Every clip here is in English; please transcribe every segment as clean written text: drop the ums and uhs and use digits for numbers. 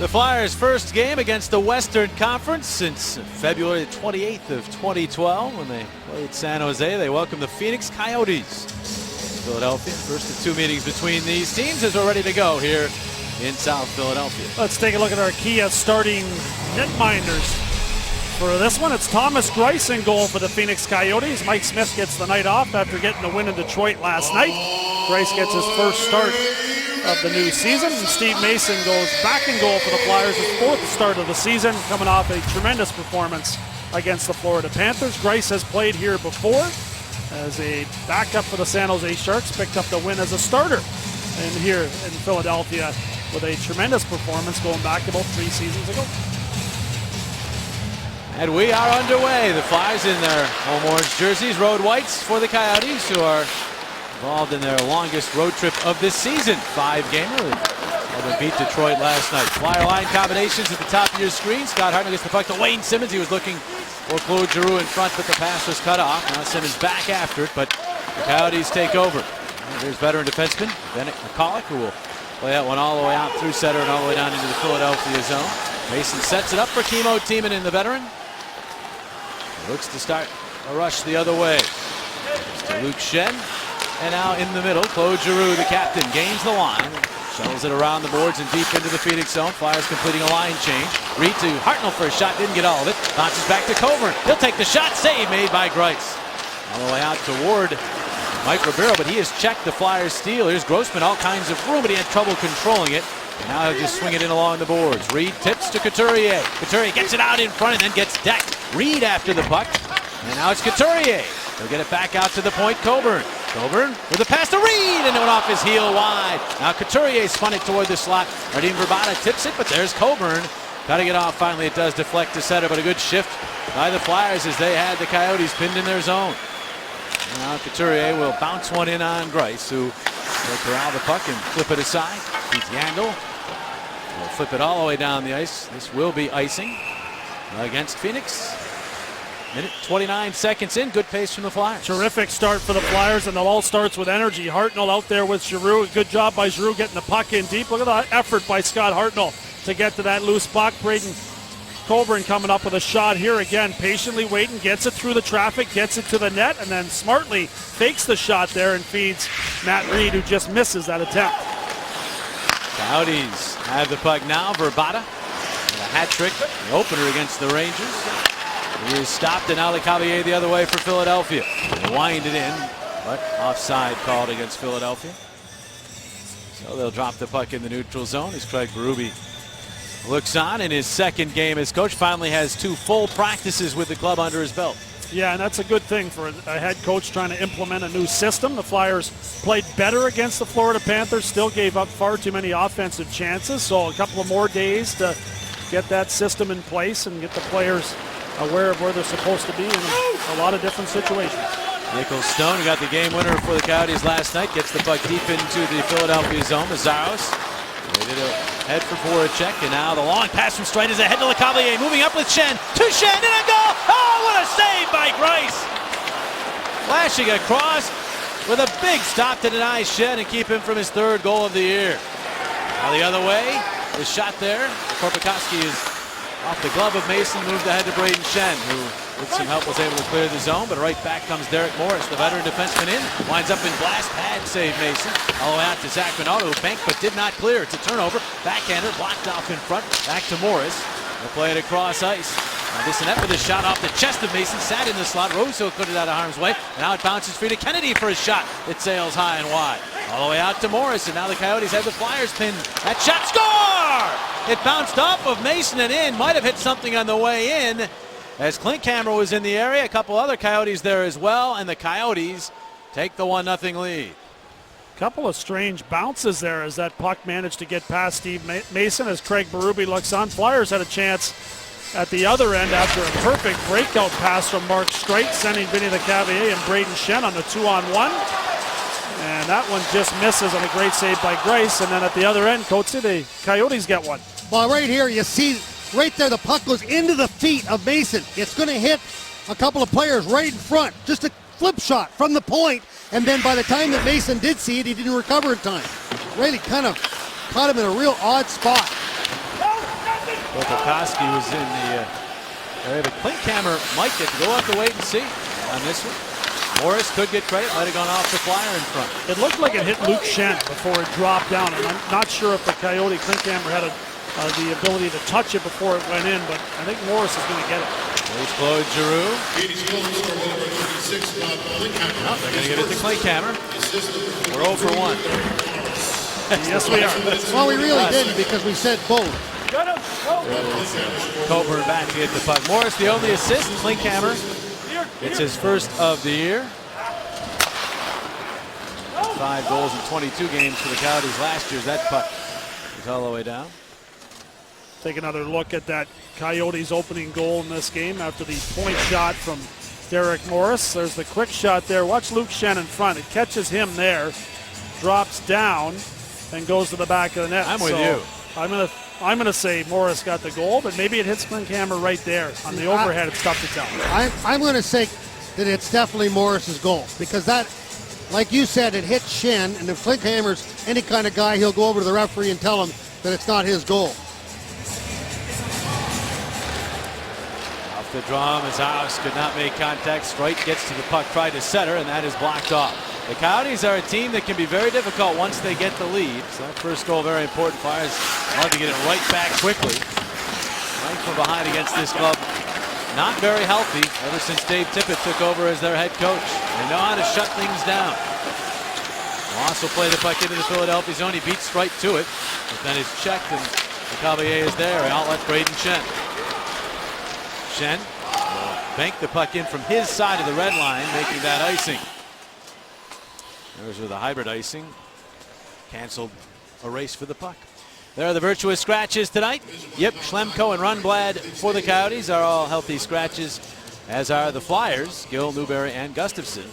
The Flyers' first game against the Western Conference since February 28th of 2012 when they played San Jose. They welcome the Phoenix Coyotes. Philadelphia, first of two meetings between these teams as we're ready to go here in South Philadelphia. Let's take a look at our Kia starting netminders. For this one, it's Thomas Greiss in goal for the Phoenix Coyotes. Mike Smith gets the night off after getting the win in Detroit last night. Greiss gets his first start of the new season, and Steve Mason goes back in goal for the Flyers, his fourth start of the season, coming off a tremendous performance against the Florida Panthers. Greiss has played here before as a backup for the San Jose Sharks, picked up the win as a starter and here in Philadelphia with a tremendous performance going back about 3 seasons ago. And we are underway. The Flyers in their home orange jerseys, road whites for the Coyotes, who are involved in their longest road trip of this season. 5-gamer. They beat Detroit last night. Flyer line combinations at the top of your screen. Scott Hartnell gets the puck to Wayne Simmonds. He was looking for Claude Giroux in front, but the pass was cut off. Now Simmonds back after it, but the Coyotes take over. And here's veteran defenseman Bennett McCulloch, who will play that one all the way out through center and all the way down into the Philadelphia zone. Mason sets it up for Kimmo Timonen in the veteran. Looks to start a rush the other way. It's to Luke Schenn. And now in the middle, Claude Giroux, the captain, gains the line. Shuttles it around the boards and deep into the Phoenix zone. Flyers completing a line change. Reed to Hartnell for a shot, didn't get all of it. Bounces back to Coburn. He'll take the shot, save made by Greiss. All the way out toward Mike Ribeiro, but he has checked the Flyers' steal. Here's Grossman, all kinds of room, but he had trouble controlling it. And now he'll just swing it in along the boards. Reed tips to Couturier. Couturier gets it out in front and then gets decked. Reed after the puck. And now it's Couturier. He'll get it back out to the point. Coburn with a pass to Reed, and it went off his heel wide. Now Couturier spun it toward the slot. Radim Vrbata tips it, but there's Coburn. Cutting it off, finally it does deflect to center, but a good shift by the Flyers as they had the Coyotes pinned in their zone. And now Couturier will bounce one in on Greiss, who will corral the puck and flip it aside. Keith Yandle will flip it all the way down the ice. This will be icing against Phoenix. Minute 29 seconds in. Good pace from the Flyers. Terrific start for the Flyers, and it all starts with energy. Hartnell out there with Giroux. Good job by Giroux getting the puck in deep. Look at that effort by Scott Hartnell to get to that loose puck. Braden Coburn coming up with a shot here again. Patiently waiting, gets it through the traffic, gets it to the net, and then smartly fakes the shot there and feeds Matt Reed, who just misses that attempt. Coyotes have the puck now. Vrbata, a hat trick, the opener against the Rangers. He is stopped, and now Lecavalier the other way for Philadelphia. They wind it in, but offside called against Philadelphia. So they'll drop the puck in the neutral zone as Craig Berube looks on in his second game as coach. Finally has 2 full practices with the club under his belt. Yeah, and that's a good thing for a head coach trying to implement a new system. The Flyers played better against the Florida Panthers, still gave up far too many offensive chances. So a couple of more days to get that system in place and get the players aware of where they're supposed to be in a lot of different situations. Nicholas Stone, who got the game winner for the Coyotes last night, gets the puck deep into the Philadelphia zone. Mazzaros waited a head for Voracek, and now the long pass from Streit is ahead to Lecavalier, moving up with Schenn, to Schenn, and a goal! Oh, what a save by Greiss! Flashing across with a big stop to deny Schenn and keep him from his 3rd goal of the year. Now the other way, the shot there, Korpikoski is off the glove of Mason, moved ahead to Braden Schenn, who with some help was able to clear the zone, but right back comes Derek Morris, the veteran defenseman in, winds up in blast pad save Mason, all the way out to Zach Minato, who banked but did not clear. It's a turnover, backhander, blocked off in front, back to Morris. They'll play it across ice. Now Bissonnette with a shot off the chest of Mason, sat in the slot, Rosehill put it out of harm's way, and now it bounces free to Kennedy for a shot. It sails high and wide. All the way out to Morris, and now the Coyotes have the Flyers pinned. That shot, score! It bounced off of Mason and in, might have hit something on the way in, as Klinkhammer was in the area, a couple other Coyotes there as well, and the Coyotes take the 1-0 lead. Couple of strange bounces there as that puck managed to get past Steve Mason as Craig Berube looks on. Flyers had a chance at the other end after a perfect breakout pass from Mark Streit, sending Vinny Lecavalier and Braden Schenn on the 2-on-1. And that one just misses on a great save by Greiss. And then at the other end, Coatsy, the Coyotes get one. Well, right here you see right there the puck goes into the feet of Mason. It's going to hit a couple of players right in front. Just a flip shot from the point. And then by the time that Mason did see it, he didn't recover in time. Really kind of caught him in a real odd spot. Kokoski was in the area, but Klinkhammer might get to go. We'll have to wait and see on this one. Morris could get credit, might have gone off the flyer in front. It looked like it hit Luke Shen before it dropped down, and I'm not sure if the Coyote Klinkhammer had the ability to touch it before it went in, but I think Morris is going to get it. There's Claude Giroux. No, they're going to give it to Klinkhammer. We're 0 for 1. Yes, we are. Well, we really didn't because we said both. Coburn back to get the puck. Morris, the only assist. Klinkhammer, it's his first of the year. 5 goals in 22 games for the Coyotes last year. That puck is all the way down. Take another look at that Coyotes opening goal in this game after the point shot from Derek Morris. There's the quick shot there. Watch Luke Shen in front. It catches him there, drops down, and goes to the back of the net. I'm with you. I'm gonna say Morris got the goal, but maybe it hits Klinkhammer right there on the overhead. It's tough to tell. I'm going to say that it's definitely Morris's goal because that, like you said, it hit Shen, and if Klinkhammer's any kind of guy, he'll go over to the referee and tell him that it's not his goal. Off the draw, Mazaus could not make contact. Streit gets to the puck, tried to center, and that is blocked off. The Coyotes are a team that can be very difficult once they get the lead. So that first goal, very important. Flyers want to get it right back quickly. Right from behind against this club. Not very healthy ever since Dave Tippett took over as their head coach. They know how to shut things down. Moss will play the puck into the Philadelphia zone. He beats Streit to it, but then it's checked, and the Cavalier is there. Outlet Braden Shen. Shen will bank the puck in from his side of the red line, making that icing. There's with the hybrid icing. Canceled a race for the puck. There are the virtuous scratches tonight. Yip, Schlemko, and Rundblad for the Coyotes are all healthy scratches, as are the Flyers, Gill, Newberry, and Gustafson.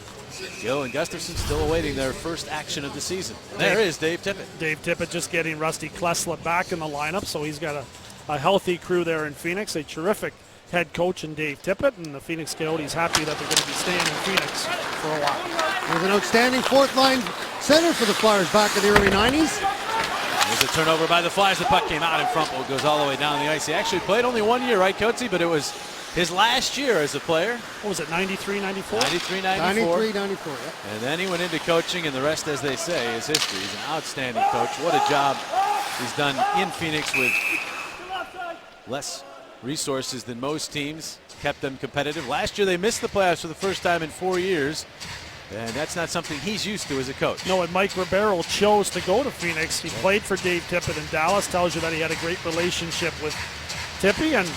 Gill and Gustafson still awaiting their first action of the season. There is Dave Tippett. Dave Tippett just getting Rusty Klesla back in the lineup, so he's got a healthy crew there in Phoenix. A terrific head coach in Dave Tippett, and the Phoenix Coyotes happy that they're going to be staying in Phoenix for a while. There's an outstanding fourth-line center for the Flyers back in the early 90s. There's a turnover by the Flyers. The puck came out in front, but goes all the way down the ice. He actually played only 1 year, right, Coatsy? But it was his last year as a player. What was it, 93, 94? 93, 94. 93, 94, yeah. And then he went into coaching, and the rest, as they say, is history. He's an outstanding coach. What a job he's done in Phoenix with less resources than most teams. Kept them competitive. Last year they missed the playoffs for the first time in 4 years. And that's not something he's used to as a coach. No, and Mike Ribeiro chose to go to Phoenix. He played for Dave Tippett in Dallas. Tells you that he had a great relationship with Tippy, and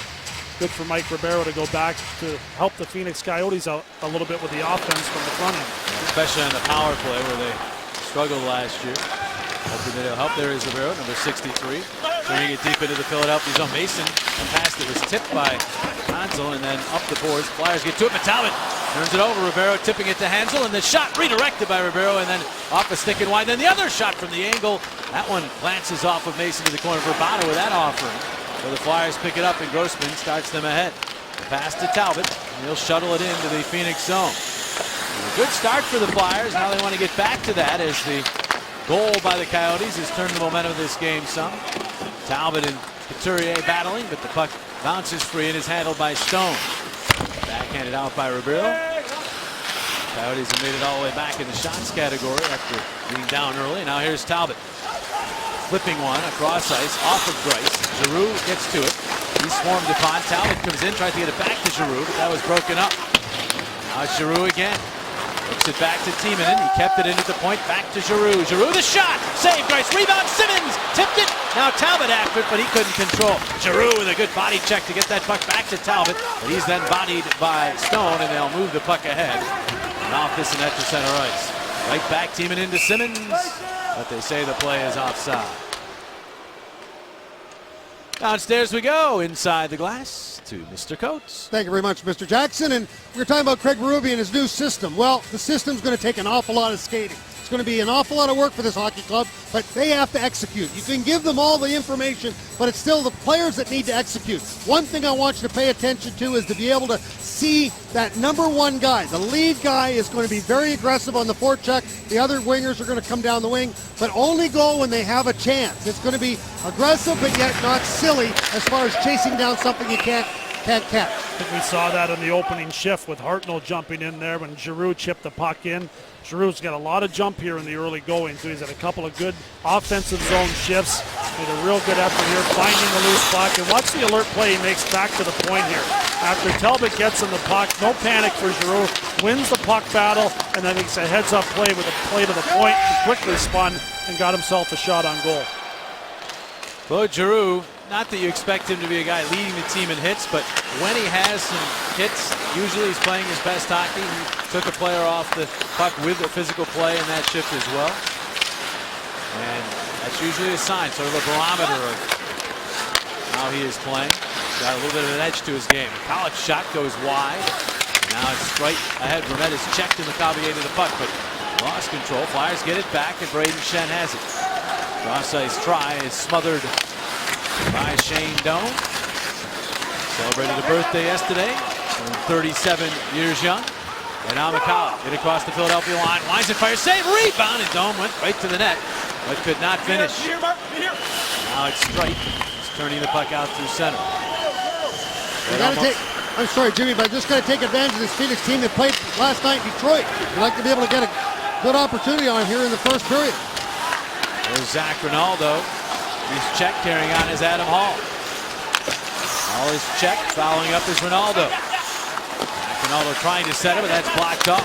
good for Mike Ribeiro to go back to help the Phoenix Coyotes out a little bit with the offense from the front end. Especially on the power play where they struggled last year. Hoping that he'll help. There is Ribeiro, number 63. Turning it deep into the Philadelphia zone. Mason, and past it was tipped by Hansel, and then up the boards. Flyers get to it, but Talbot turns it over. Ribeiro tipping it to Hansel, and the shot redirected by Ribeiro, and then off a stick and wide. Then the other shot from the angle. That one glances off of Mason to the corner. Verbata with that offering. So the Flyers pick it up, and Grossman starts them ahead. The pass to Talbot, and he'll shuttle it into the Phoenix zone. A good start for the Flyers. Now they want to get back to that as the goal by the Coyotes has turned the momentum of this game some. Talbot and Couturier battling, but the puck bounces free and is handled by Stone. Backhanded out by Ribeiro. Coyotes have made it all the way back in the shots category after being down early. Now here's Talbot. Flipping one across ice off of Greiss. Giroux gets to it. He's swarmed upon. Talbot comes in, tries to get it back to Giroux, but that was broken up. Now it's Giroux again. Looks it back to Timonen. He kept it into the point. Back to Giroux. Giroux the shot. Save Greiss. Rebound. Simmons tipped it. Now Talbot after it, but he couldn't control. Giroux with a good body check to get that puck back to Talbot. But he's then bodied by Stone, and they'll move the puck ahead. And off this and that to center ice. Right back, Timonen to Simmons. But they say the play is offside. Downstairs we go, inside the glass to Mr. Coates. Thank you very much, Mr. Jackson. And we were talking about Craig Berube and his new system. Well, the system's going to take an awful lot of skating. It's going to be an awful lot of work for this hockey club, but they have to execute. You can give them all the information, but it's still the players that need to execute. One thing I want you to pay attention to is to be able to see that number one guy. The lead guy is going to be very aggressive on the forecheck. The other wingers are going to come down the wing, but only go when they have a chance. It's going to be aggressive, but yet not silly as far as chasing down something you can't catch. I think we saw that in the opening shift with Hartnell jumping in there when Giroux chipped the puck in. Giroux's got a lot of jump here in the early going, so he's had a couple of good offensive zone shifts. Made a real good effort here, finding the loose puck. And watch the alert play he makes back to the point here. After Talbot gets in the puck, no panic for Giroux, wins the puck battle, and then it's a heads-up play with a play to the point. He quickly spun and got himself a shot on goal. Claude Giroux, not that you expect him to be a guy leading the team in hits, but when he has some hits, usually he's playing his best hockey. He took a player off the puck with a physical play in that shift as well. And that's usually a sign, sort of a barometer of how he is playing. He's got a little bit of an edge to his game. A college shot goes wide. Now it's right ahead. Vermette is checked in the Cavalier to the puck, but lost control. Flyers get it back, and Braden Shen has it. Cross-ice try is smothered by Shane Doan. Celebrated a birthday yesterday, 37 years young. And now McCullough get across the Philadelphia line. Winds and fires, save, rebound, and Doan went right to the net, but could not finish. Now it's Streit. He's turning the puck out through center. I'm sorry, Jimmy, but I just got to take advantage of this Phoenix team that played last night in Detroit. We'd like to be able to get a good opportunity on here in the first period. There's Zach Rinaldo. He's checked, carrying on is Adam Hall. Hall is checked, following up is Rinaldo. Rinaldo trying to set it, but that's blocked off.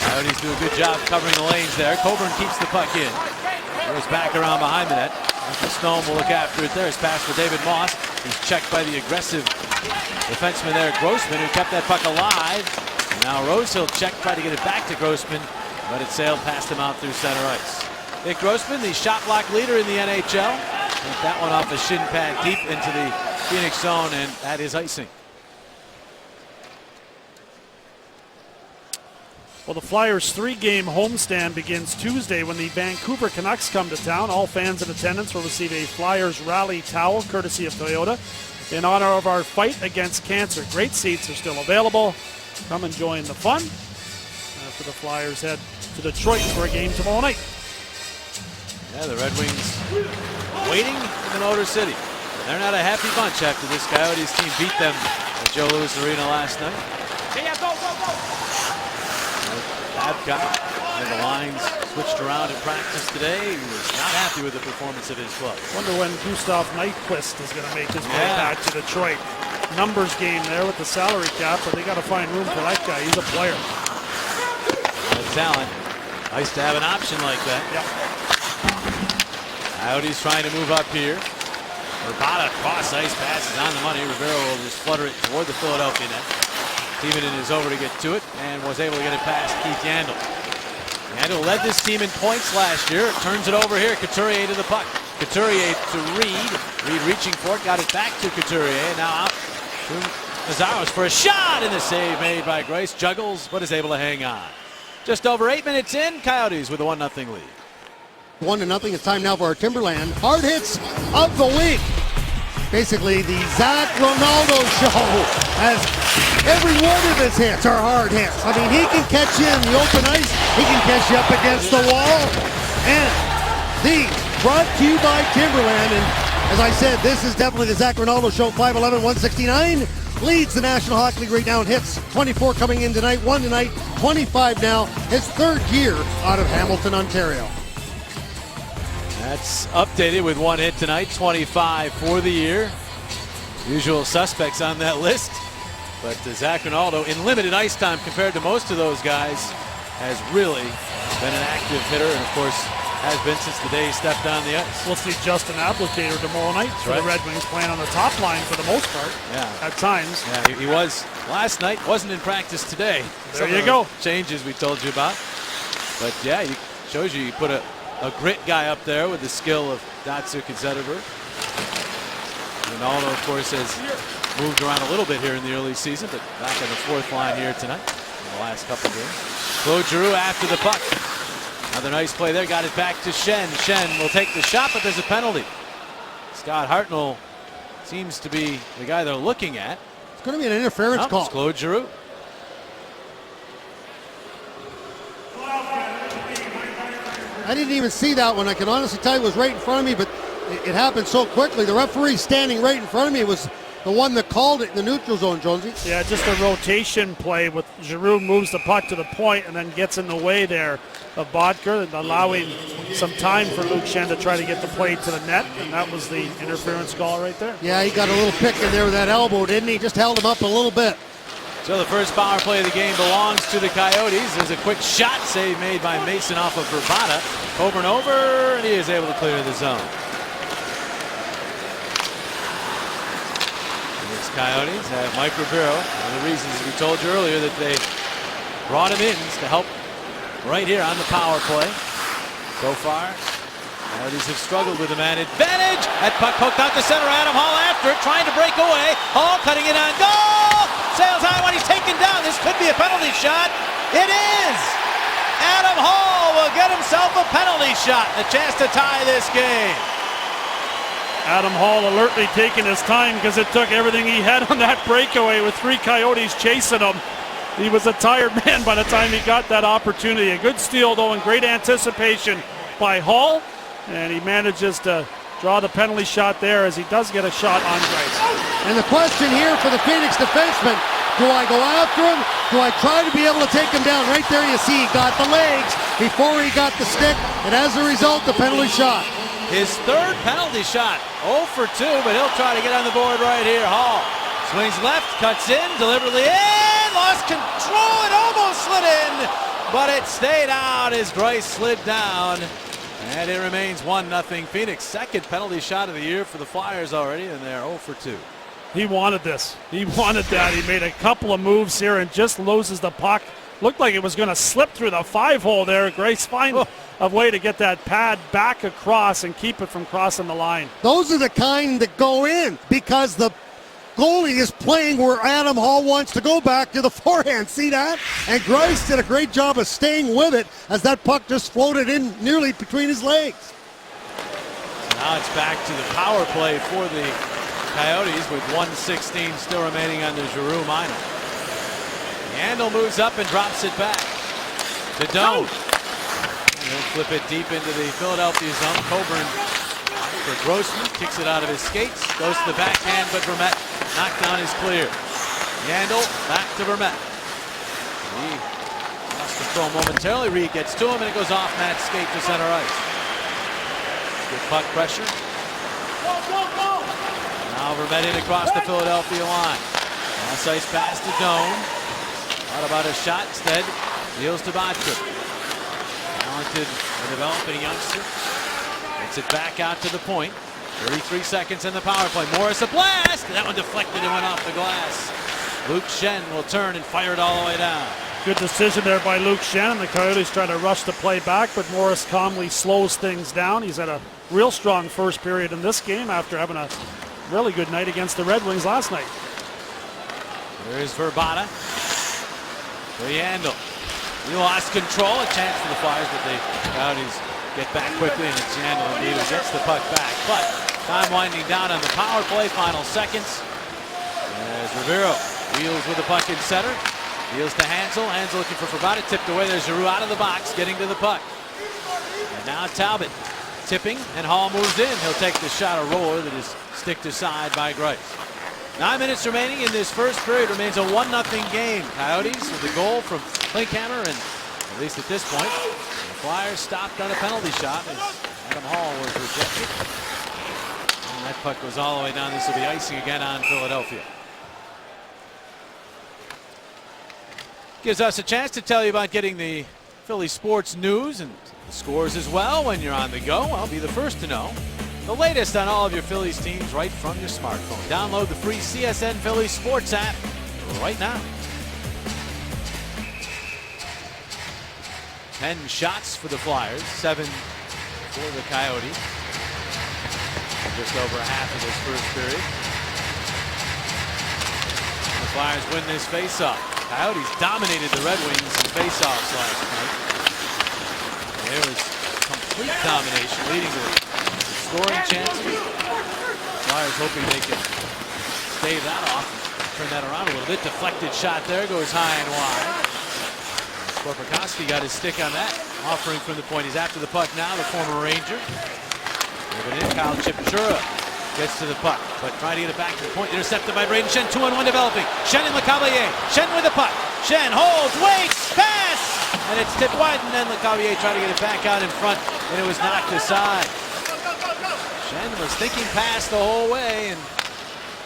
Coyotes do a good job covering the lanes there. Coburn keeps the puck in. Goes back around behind the net. Stone will look after it there. His pass for David Moss. He's checked by the aggressive defenseman there, Grossman, who kept that puck alive. And now Rosehill checked, tried to get it back to Grossman, but it sailed past him out through center ice. Nick Grossman, the shot block leader in the NHL. Put that one off a shin pad deep into the Phoenix zone, and that is icing. Well, the Flyers' 3-game homestand begins Tuesday when the Vancouver Canucks come to town. All fans in attendance will receive a Flyers rally towel, courtesy of Toyota, in honor of our fight against cancer. Great seats are still available. Come and join the fun after the Flyers head to Detroit for a game tomorrow night. Yeah, the Red Wings waiting in Motor City. They're not a happy bunch after this Coyotes team beat them at Joe Louis Arena last night. Babcock and the lines switched around in practice today. He was not happy with the performance of his club. Wonder when Gustav Nyquist is going to make his way back to Detroit. Numbers game there with the salary cap, but they got to find room for that guy. He's a player. Talent. Nice to have an option like that. Yep. Coyotes trying to move up here. Rabada cross ice passes on the money. Rivero will just flutter it toward the Philadelphia net. Timonen is over to get to it and was able to get it past Keith Yandle. Yandle led this team in points last year. Turns it over here. Couturier to the puck. Couturier to Reed. Reed reaching for it. Got it back to Couturier. Now out to Nazaros for a shot, and the save made by Grace. Juggles, but is able to hang on. Just over 8 minutes in, Coyotes with a 1-0 lead. 1-0. It's time now for our Timberland hard hits of the week. Basically, the Zach Rinaldo show has every one of his hits are hard hits. I mean, he can catch you in the open ice. He can catch you up against the wall. And these brought to you by Timberland. And as I said, this is definitely the Zach Rinaldo show. 5'11", 169. Leads the National Hockey League right now in hits. 24 coming in tonight, 1 tonight, 25 now. His third year out of Hamilton, Ontario. That's updated with 1 hit tonight, 25 for the year. Usual suspects on that list. But Zach Rinaldo, in limited ice time compared to most of those guys, has really been an active hitter, and of course has been since the day he stepped on the ice. We'll see Justin Applicator tomorrow night for the Red Wings, playing on the top line for the most part. Yeah. At times. Yeah, he was last night, wasn't in practice today. There you go. Changes we told you about. But yeah, it shows you put a grit guy up there with the skill of Datsuk and Zetterberg. Rinaldo, of course, has moved around a little bit here in the early season, but back on the fourth line here tonight in the last couple of games. Claude Giroux after the puck. Another nice play there. Got it back to Schenn. Schenn will take the shot, but there's a penalty. Scott Hartnell seems to be the guy they're looking at. It's going to be an interference call. It's Claude Giroux. I didn't even see that one. I can honestly tell you it was right in front of me, but it happened so quickly. The referee standing right in front of me was the one that called it in the neutral zone, Jonesy. Yeah, just a rotation play with Giroux moves the puck to the point and then gets in the way there of Bottker, and allowing some time for Luke Schenn to try to get the play to the net, and that was the interference call right there. Yeah, he got a little pick in there with that elbow, didn't he? Just held him up a little bit. So the first power play of the game belongs to the Coyotes. There's a quick shot save made by Mason off of Verbata. Over and over, and he is able to clear the zone. These Coyotes have Mike Ribeiro. One of the reasons we told you earlier that they brought him in is to help right here on the power play. So far, Coyotes have struggled with a man advantage. That puck poked out to center. Adam Hall after it, trying to break away. Hall cutting it on goal. Sails high when he's taken down. This could be a penalty shot. It is. Adam Hall will get himself a penalty shot. A chance to tie this game. Adam Hall alertly taking his time because it took everything he had on that breakaway with 3 Coyotes chasing him. He was a tired man by the time he got that opportunity. A good steal though, and great anticipation by Hall. And he manages to draw the penalty shot there as he does get a shot on Greiss. And the question here for the Phoenix defenseman, do I go after him? Do I try to be able to take him down? Right there you see he got the legs before he got the stick, and as a result, the penalty shot. His third penalty shot, 0 for 2, but he'll try to get on the board right here. Hall swings left, cuts in, deliberately in, lost control, it almost slid in, but it stayed out as Greiss slid down. And it remains 1-0 Phoenix. Second penalty shot of the year for the Flyers already, and they're 0 for 2. He wanted this. He wanted that. He made a couple of moves here and just loses the puck. Looked like it was going to slip through the 5-hole there. Greiss finds a way to get that pad back across and keep it from crossing the line. Those are the kind that go in because the goalie is playing where Adam Hall wants to go back to the forehand. See that? And Greiss did a great job of staying with it as that puck just floated in nearly between his legs. Now it's back to the power play for the Coyotes with 1:16 still remaining on the Giroux minor. Yandel moves up and drops it back to Doan. And he'll flip it deep into the Philadelphia zone. Coburn for Grossman, kicks it out of his skates, goes to the backhand, but Vermette knockdown is clear. Yandel back to Vermette. He lost control momentarily. Reed gets to him and it goes off Matt's skate to center ice. Good puck pressure. Now Vermette in across the Philadelphia line. Cross ice pass to Doan. Thought about a shot, instead deals to Bottker. Talented and developing youngster. Gets it back out to the point. 33 seconds in the power play. Morris a blast. That one deflected and went off the glass. Luke Schenn will turn and fire it all the way down. Good decision there by Luke Schenn. The Coyotes try to rush the play back, but Morris calmly slows things down. He's had a real strong first period in this game after having a really good night against the Red Wings last night. There's Verbata. For Yandel. He lost control. A chance for the Flyers, but the Coyotes get back quickly, and it's Yandel indeed who gets the puck back. But time winding down on the power play, final seconds. As Ribeiro wheels with the puck in center. Deals to Hansel. Hansel looking for Verbata. Tipped away. There's Giroux out of the box, getting to the puck. And now Talbot tipping, and Hall moves in. He'll take the shot, a roller that is sticked aside by Greiss. 9 minutes remaining in this first period. Remains a 1-0 game. Coyotes with the goal from Klinkhammer, and at least at this point, the Flyers stopped on a penalty shot as Adam Hall was rejected. And that puck goes all the way down. This will be icing again on Philadelphia. Gives us a chance to tell you about getting the Philly sports news and the scores as well when you're on the go. I'll be the first to know the latest on all of your Phillies teams right from your smartphone. Download the free CSN Phillies Sports app right now. 10 shots for the Flyers, 7 for the Coyotes. Just over half of this first period. The Flyers win this faceoff. Coyotes dominated the Red Wings in faceoffs last night. There was complete domination, leading to scoring chances. Flyers hoping they can stave that off, turn that around a little bit. Deflected shot there, goes high and wide. Korpikoski got his stick on that, offering from the point. He's after the puck now, the former Ranger. Moving in, Kyle Chipchura gets to the puck, but trying to get it back to the point. Intercepted by Braden Shen, 2-on-1 developing. Shen and LeCavalier. Shen with the puck. Shen holds, waits, pass! And it's tipped wide, and then LeCavalier tried to get it back out in front, and it was knocked aside. Shen was thinking pass the whole way, and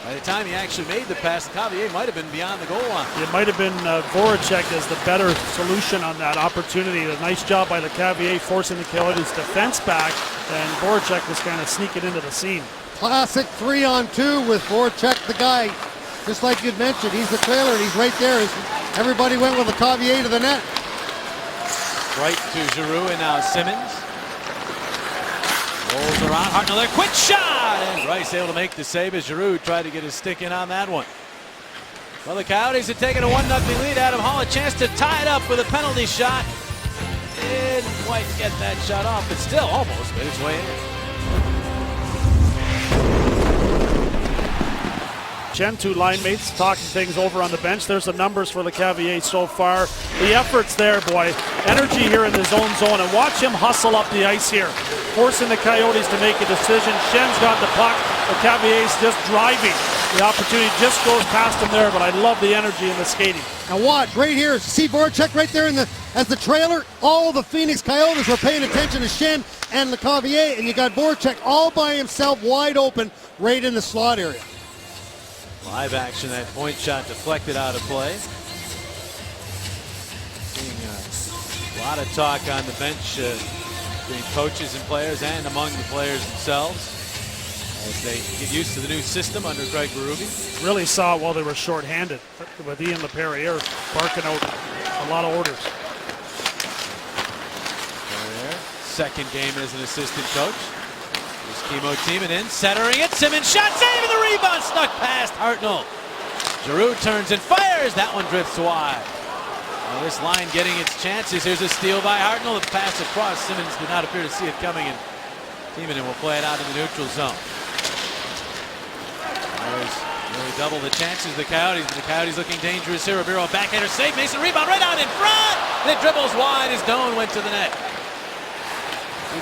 by the time he actually made the pass, LeCavalier might have been beyond the goal line. It might have been Voracek as the better solution on that opportunity. A nice job by LeCavalier forcing the Coyotes' defense back, and Voracek was kind of sneaking into the scene. Classic 3-on-2 with Voracek, the guy, just like you'd mentioned. He's the trailer, and he's right there. Everybody went with LeCavalier to the net. Right to Giroux, and now Simmons. Rolls around, Hartnell there, quick shot! And Rice able to make the save as Giroux tried to get his stick in on that one. Well, the Coyotes have taken a 1-0 lead. Adam Hall a chance to tie it up with a penalty shot. Didn't quite get that shot off, but still almost made its way in. Chen, two line mates, talking things over on the bench. There's the numbers for LeCavalier so far. The effort's there, boy. Energy here in his own zone, and watch him hustle up the ice here, forcing the Coyotes to make a decision. Shen's got the puck. LeCavalier's just driving. The opportunity just goes past him there, but I love the energy and the skating. Now watch, right here, see Voracek right there as the trailer. All the Phoenix Coyotes were paying attention to Shen and LeCavalier, and you got Voracek all by himself, wide open, right in the slot area. Live action, that point shot deflected out of play. Seeing a lot of talk on the bench between coaches and players and among the players themselves as they get used to the new system under Craig Berube. Really saw it while they were shorthanded with Ian LePerriere barking out a lot of orders. Perrier, second game as an assistant coach. Eskimo teaming in, centering it. Simmons shot, saving the rebound, snuck past Hartnell. Giroux turns and fires. That one drifts wide. Well, this line getting its chances. Here's a steal by Hartnell. The pass across. Simmons did not appear to see it coming, and Timonen will play it out in the neutral zone. There's nearly double the chances of the Coyotes, but the Coyotes looking dangerous here. Ribeiro backhander save. Mason rebound right out in front. And it dribbles wide as Doan went to the net.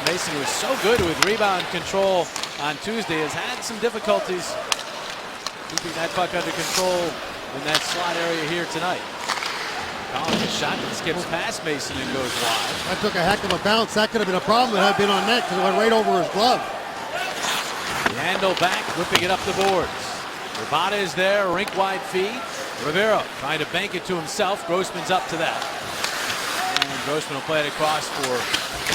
Mason, who was so good with rebound control on Tuesday, has had some difficulties keeping that puck under control in that slot area here tonight. Collins a shot that skips past Mason and goes wide. That took a heck of a bounce. That could have been a problem that had been on net because it went right over his glove. Yandel back, whipping it up the boards. Rabada is there, rink wide feed. Rivero trying to bank it to himself. Grossman's up to that. And Grossman will play it across for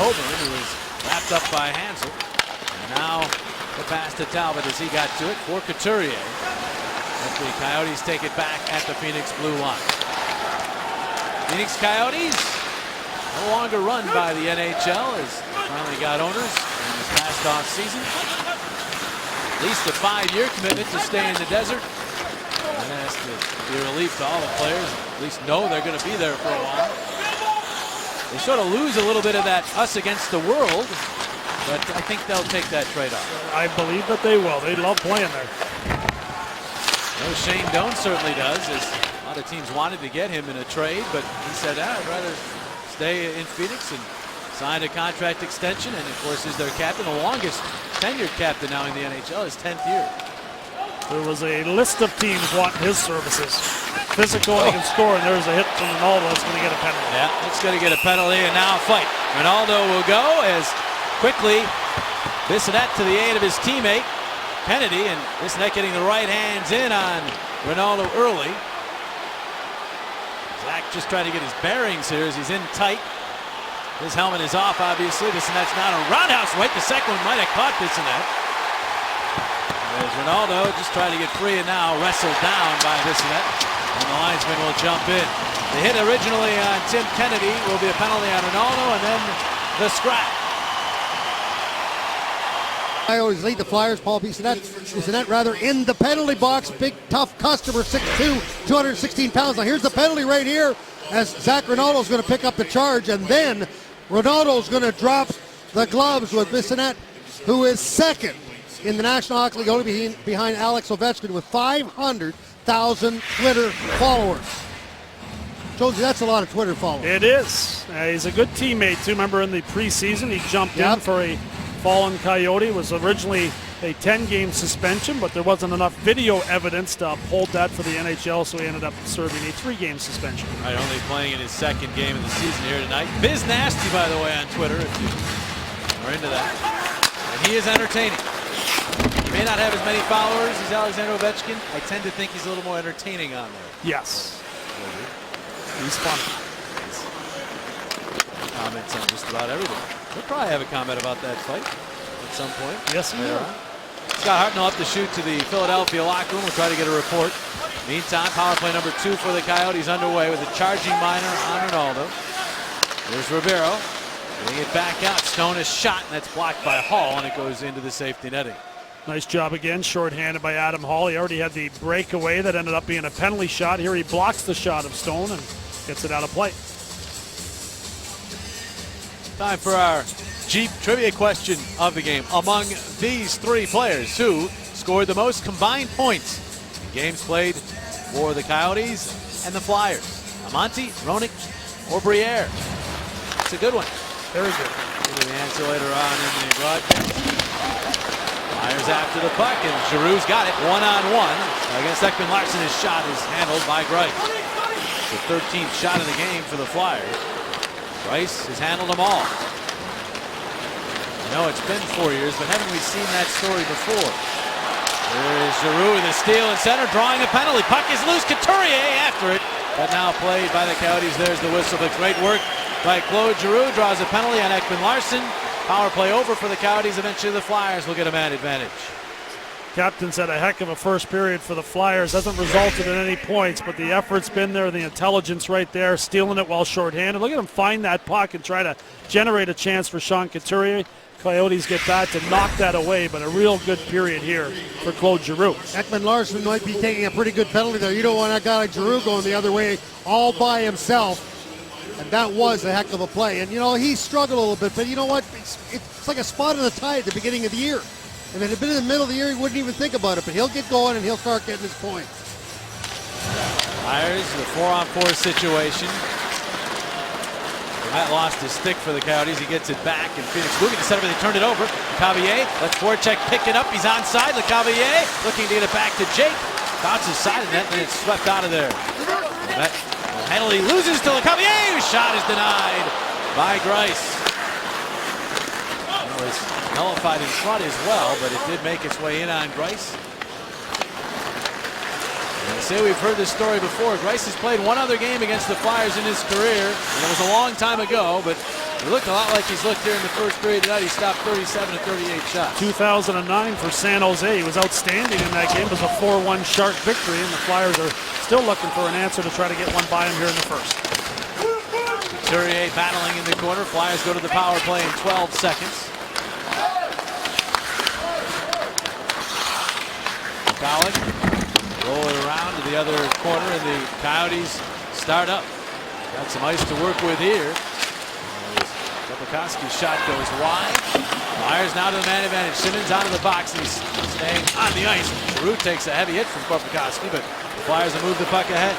Coburn, who is wrapped up by Hansel. And now the pass to Talbot as he got to it for Couturier. As the Coyotes take it back at the Phoenix blue line. Phoenix Coyotes no longer run by the NHL as finally got owners in this past off season. At least a 5-year commitment to stay in the desert. And that has to be a relief to all the players. At least know they're going to be there for a while. They sort of lose a little bit of that us against the world, but I think they'll take that trade-off. I believe that they will. They love playing there. No, Shane Doan certainly does, as a lot of teams wanted to get him in a trade, but he said, I'd rather stay in Phoenix, and signed a contract extension, and of course is their captain, the longest tenured captain now in the NHL, his 10th year. There was a list of teams wanting his services. Physical, he can score, and there's a hit from Ronaldo that's going to get a penalty. Yeah, it's going to get a penalty, and now a fight. Ronaldo will go as quickly Bissonnette to the aid of his teammate, Kennedy, and Bissonnette getting the right hands in on Ronaldo early. Zach just trying to get his bearings here as he's in tight. His helmet is off, obviously. Bissonnette's not a roundhouse right. The second one might have caught Bissonnette. There's Ronaldo just trying to get free, and now wrestled down by Bissonnette. And the linesman will jump in. The hit originally on Tim Kennedy will be a penalty on Ronaldo, and then the scrap. I always lead the Flyers. Paul Bissonnette rather in the penalty box. Big, tough customer, 6'2", 216 pounds. Now here's the penalty right here as Zach Ronaldo's going to pick up the charge, and then Ronaldo's going to drop the gloves with Bissonnette, who is second in the National Hockey League, only behind Alex Ovechkin with 500,000 Twitter followers. Jonesy, that's a lot of Twitter followers. It is. He's a good teammate, too. Remember in the preseason, he jumped in for a fallen Coyote. It was originally a 10-game suspension, but there wasn't enough video evidence to uphold that for the NHL, so he ended up serving a 3-game suspension. All right, only playing in his second game of the season here tonight. Biz Nasty, by the way, on Twitter, if you are into that. And he is entertaining. He may not have as many followers as Alexander Ovechkin. I tend to think he's a little more entertaining on there. Yes. He's fun. Comments on just about everything. He'll probably have a comment about that fight at some point. Yes, he will. Scott Hartnell up to shoot to the Philadelphia locker room. We'll try to get a report. Meantime, power play number 2 for the Coyotes underway with a charging minor on Ronaldo. There's Ribeiro. Getting it back out. Stone is shot, and that's blocked by Hall, and it goes into the safety netting. Nice job again, shorthanded by Adam Hall. He already had the breakaway that ended up being a penalty shot. Here he blocks the shot of Stone and gets it out of play. Time for our Jeep trivia question of the game. Among these 3 players, who scored the most combined points in games played for the Coyotes and the Flyers? Amonte, Roenick, or Briere? It's a good one. Very good. Give you the answer later on in the broadcast. Flyers after the puck, and Giroux's got it one-on-one against Ekman Larsson. His shot is handled by Greiss. The 13th shot of the game for the Flyers. Greiss has handled them all. I know it's been 4 years, but haven't we seen that story before? There is Giroux with a steal in center, drawing a penalty. Puck is loose. Couturier after it, but now played by the Coyotes. There's the whistle. But great work by Claude Giroux. Draws a penalty on Ekman Larsson. Power play over for the Coyotes. Eventually the Flyers will get a man advantage. Captain's had a heck of a first period for the Flyers. Hasn't resulted in any points, but the effort's been there, the intelligence right there, stealing it while shorthanded. Look at him find that puck and try to generate a chance for Sean Couturier. Coyotes get that to knock that away, but a real good period here for Claude Giroux. Ekman Larsson might be taking a pretty good penalty there. You don't want that guy like Giroux going the other way all by himself. And that was a heck of a play. And, you know, he struggled a little bit, but you know what? It's like a spot in the tide at the beginning of the year. If it had been in the middle of the year, he wouldn't even think about it, but he'll get going and he'll start getting his points. Flyers, the 4-on-4 situation. That lost his stick for the Coyotes. He gets it back, and Phoenix moving to center, they turned it over. Lecavalier lets Voracek pick it up. He's onside. Lecavalier looking to get it back to Jake. Bounces side of net, and it's swept out of there. That penalty loses to Lecavalier, whose shot is denied by Greiss. It was nullified in front as well, but it did make its way in on Greiss. I say we've heard this story before. Greiss has played one other game against the Flyers in his career, and it was a long time ago, but he looked a lot like he's looked here in the first period tonight. He stopped 37 of 38 shots. 2009 for San Jose. He was outstanding in that game. It was a 4-1 sharp victory, and the Flyers are still looking for an answer to try to get one by him here in the first. Couturier battling in the corner. Flyers go to the power play in 12 seconds. Michalek roll it around to the other corner, and the Coyotes start up. Got some ice to work with here. Korpikoski's shot goes wide. Flyers now to the man advantage. Simmons out of the box, and he's staying on the ice. Giroux takes a heavy hit from Korpikoski, but the Flyers will move the puck ahead.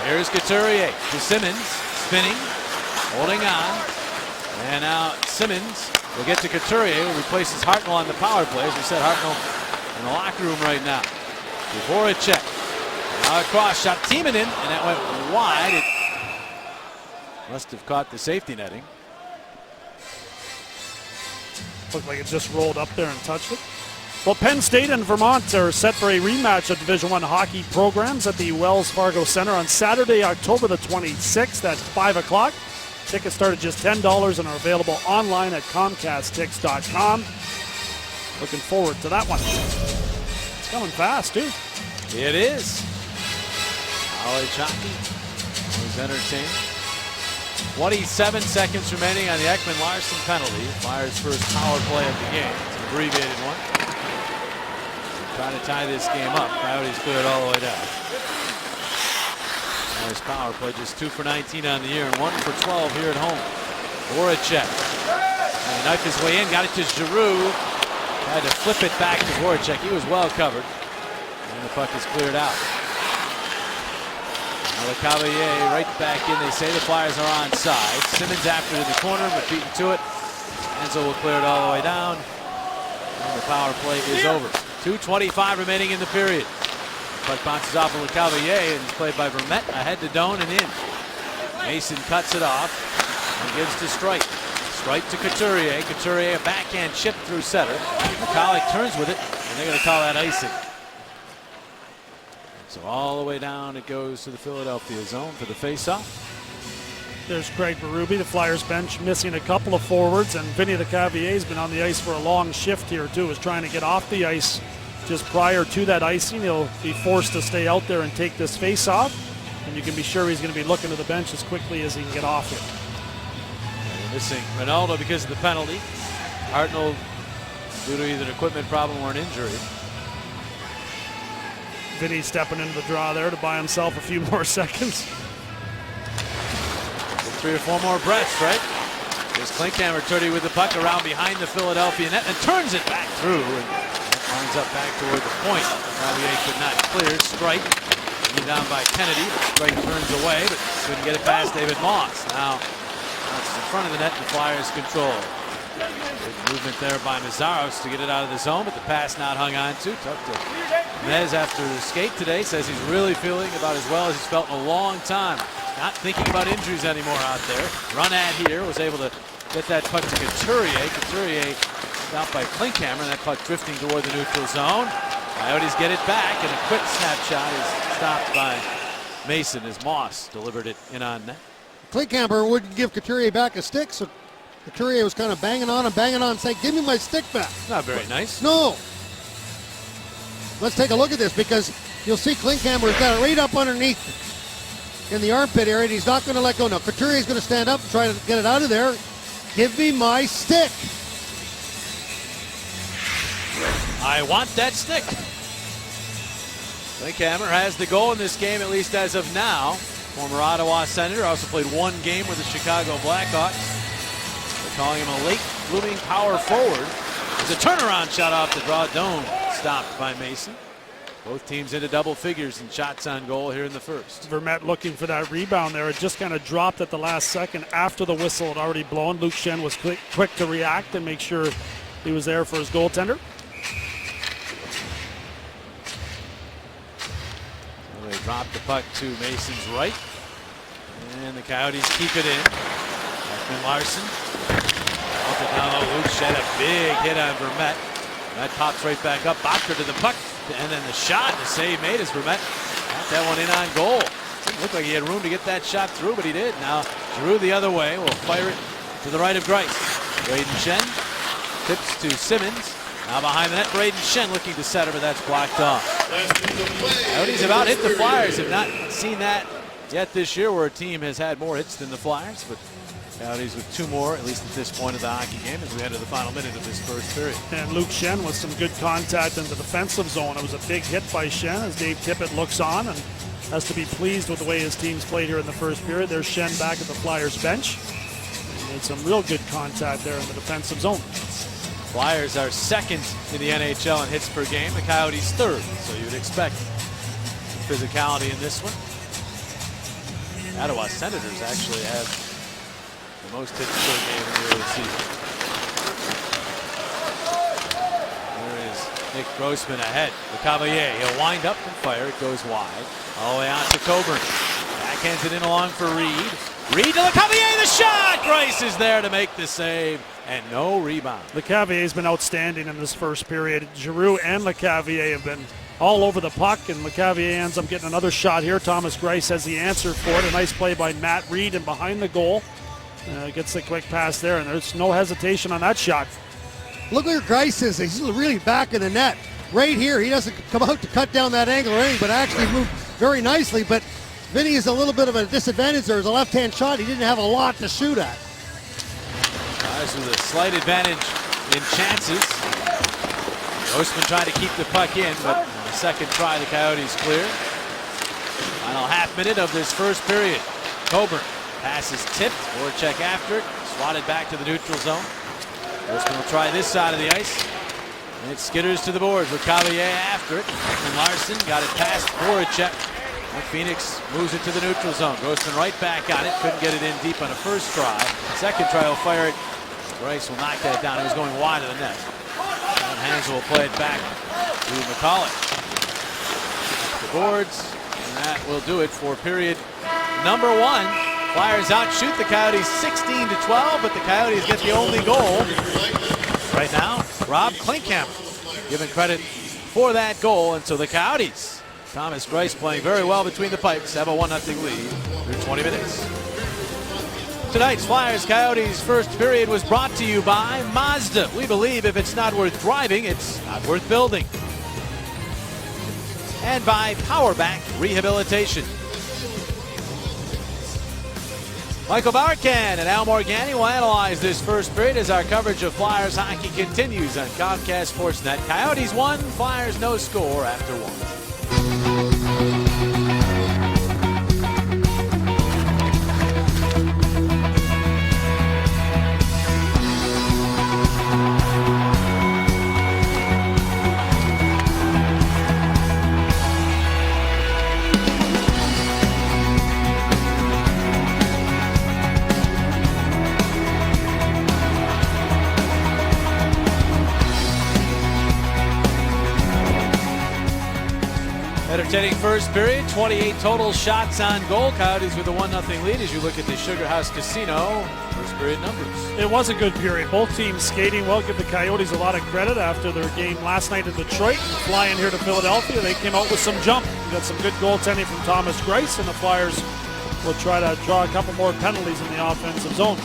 Here's Couturier to Simmons, spinning, holding on. And now Simmons will get to Couturier, who replaces Hartnell on the power play. As we said, Hartnell in the locker room right now. Voracek. Now a cross shot. Timonen, and that went wide. It must have caught the safety netting. Looked like it just rolled up there and touched it. Well, Penn State and Vermont are set for a rematch of Division I hockey programs at the Wells Fargo Center on Saturday, October the 26th at 5 o'clock. Tickets start at just $10 and are available online at ComcastTix.com. Looking forward to that one. It's going fast, too. It is. College hockey was entertaining. 27 seconds remaining on the Ekman Larsson penalty. Flyers' first power play of the game. It's an abbreviated one. Trying to tie this game up. Coyotes clear it all the way down. Flyers' power play just 2 for 19 on the year and 1 for 12 here at home. Voracek. And he knifed his way in, got it to Giroux. Had to flip it back to Voracek. He was well covered. And the puck is cleared out. Now Lecavalier right back in. They say the Flyers are onside. Simmons after it in the corner, but beaten to it. Enzo will clear it all the way down. And the power play is over. 2:25 remaining in the period. Puck bounces off of Lecavalier and is played by Vermette ahead to Doan and in. Mason cuts it off and gives to Streit. Streit to Couturier. Couturier a backhand chip through center. McCulloch turns with it, and they're going to call that icing. So all the way down it goes to the Philadelphia zone for the faceoff. There's Craig Berube, the Flyers bench, missing a couple of forwards, and Vinny Lecavallier's been on the ice for a long shift here too. Is trying to get off the ice just prior to that icing. He'll be forced to stay out there and take this face-off, and you can be sure he's going to be looking to the bench as quickly as he can get off it. Missing Ronaldo because of the penalty. Hartnell due to either an equipment problem or an injury. Vinny stepping into the draw there to buy himself a few more seconds. 3 or 4 more breaths, right? There's Klinkhammer, 30 with the puck around behind the Philadelphia net and turns it back through and lines up back toward the point. Javier could not clear. Streit down by Kennedy. Streit turns away, but couldn't get it past David Moss. Now it's in front of the net. The Flyers control. Good movement there by Meszaros to get it out of the zone, but the pass not hung on to. Tough to Mez after the skate today. Says he's really feeling about as well as he's felt in a long time. Not thinking about injuries anymore out there. Run at here, was able to get that puck to Couturier. Couturier stopped by Klinkhammer, and that puck drifting toward the neutral zone. Coyotes get it back, and a quick snapshot is stopped by Mason as Moss delivered it in on net. Klinkhammer wouldn't give Couturier back a stick, so Couturier was kind of banging on, saying, give me my stick back. Not very nice. No. Let's take a look at this, because you'll see Klinkhammer's got it right up underneath in the armpit area, and he's not going to let go. Now, Couturier's going to stand up and try to get it out of there. Give me my stick. I want that stick. Klinkhammer has the goal in this game, at least as of now. Former Ottawa Senator, also played 1 game with the Chicago Blackhawks. They're calling him a late blooming power forward. There's a turnaround shot off the draw. Doan stopped by Mason. Both teams into double figures in shots on goal here in the first. Vermette looking for that rebound there. It just kind of dropped at the last second after the whistle had already blown. Luke Schenn was quick to react and make sure he was there for his goaltender. Well, they dropped the puck to Mason's right. And the Coyotes keep it in. Ekman Larsson. Off it down low. Luke Schenn, a big hit on Vermette. That pops right back up. Bottker to the puck. And then the shot, the save made as Vermette got that one in on goal. Didn't look like he had room to get that shot through, but he did. Now Giroux the other way will fire it to the right of Greiss. Braden Schenn tips to Simmons. Now behind the net, Braden Schenn looking to center, but that's blocked off. Coyotes have out hit the Flyers. Have not seen that yet this year, where a team has had more hits than the Flyers, but Coyotes with 2 more, at least at this point of the hockey game, as we head to the final minute of this first period. And Luke Schenn with some good contact in the defensive zone. It was a big hit by Schenn as Dave Tippett looks on and has to be pleased with the way his team's played here in the first period. There's Schenn back at the Flyers bench. And some real good contact there in the defensive zone. Flyers are 2nd in the NHL in hits per game. The Coyotes 3rd, so you would expect physicality in this one. The Ottawa Senators actually have the most hits per game in the early season. There is Nick Grossman ahead. Lecavalier, he'll wind up and fire. It goes wide. All the way out to Coburn. Backhands it in along for Reed. Reed to Lecavalier, the shot! Greiss is there to make the save, and no rebound. Lecavallier's been outstanding in this first period. Giroux and Lecavalier have been all over the puck, and Lecavalier ends up getting another shot here. Thomas Greiss has the answer for it. A nice play by Matt Reed, and behind the goal, gets the quick pass there, and there's no hesitation on that shot. Look where Greiss is. He's really back in the net. Right here, he doesn't come out to cut down that angle or anything, but actually moved very nicely. But Vinny is a little bit of a disadvantage. There's a left-hand shot. He didn't have a lot to shoot at. This was a slight advantage in chances. Grossman tried to keep the puck in, but on the second try, the Coyotes clear. Final half minute of this first period. Coburn pass is tipped. Voracek after it. swatted back to the neutral zone. Grossman will try this side of the ice. And it skitters to the boards with Cavalier after it. And Larson got it past Voracek. And Phoenix moves it to the neutral zone. Grossman right back on it. Couldn't get it in deep on a first try. Second try will fire it. Grice will knock that down. He was going wide of the net. And Hansel will play it back to McCauley. The boards. And that will do it for period number 1. Flyers outshoot the Coyotes 16-12, but the Coyotes get the only goal. Right now, Rob Klinkhammer given credit for that goal, and so the Coyotes, Thomas Greiss playing very well between the pipes, have a 1-0 lead through 20 minutes. Tonight's Flyers Coyotes first period was brought to you by Mazda. We believe if it's not worth driving, it's not worth building. And by Powerback Rehabilitation. Michael Barkan and Al Morgani will analyze this first period as our coverage of Flyers hockey continues on Comcast Sportsnet. Coyotes 1, Flyers no score after 1. Entertaining first period, 28 total shots on goal. Coyotes with a 1-0 lead as you look at the Sugar House Casino first period numbers. It was a good period. Both teams skating well. Give the Coyotes a lot of credit after their game last night in Detroit. And flying here to Philadelphia, they came out with some jump. Got some good goaltending from Thomas Greiss, and the Flyers will try to draw a couple more penalties in the offensive zone.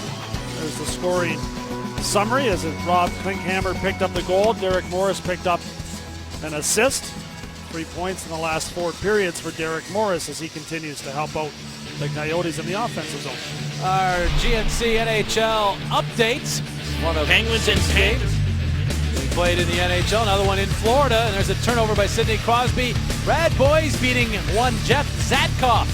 There's the scoring summary as Rob Klinkhammer picked up the goal. Derek Morris picked up an assist. 3 points in the last 4 periods for Derek Morris as he continues to help out the Coyotes in the offensive zone. Our GNC NHL updates. One of Penguins and games we played in the NHL. Another one in Florida. And there's a turnover by Sidney Crosby. Brad Boyes beating one Jeff Zatkoff.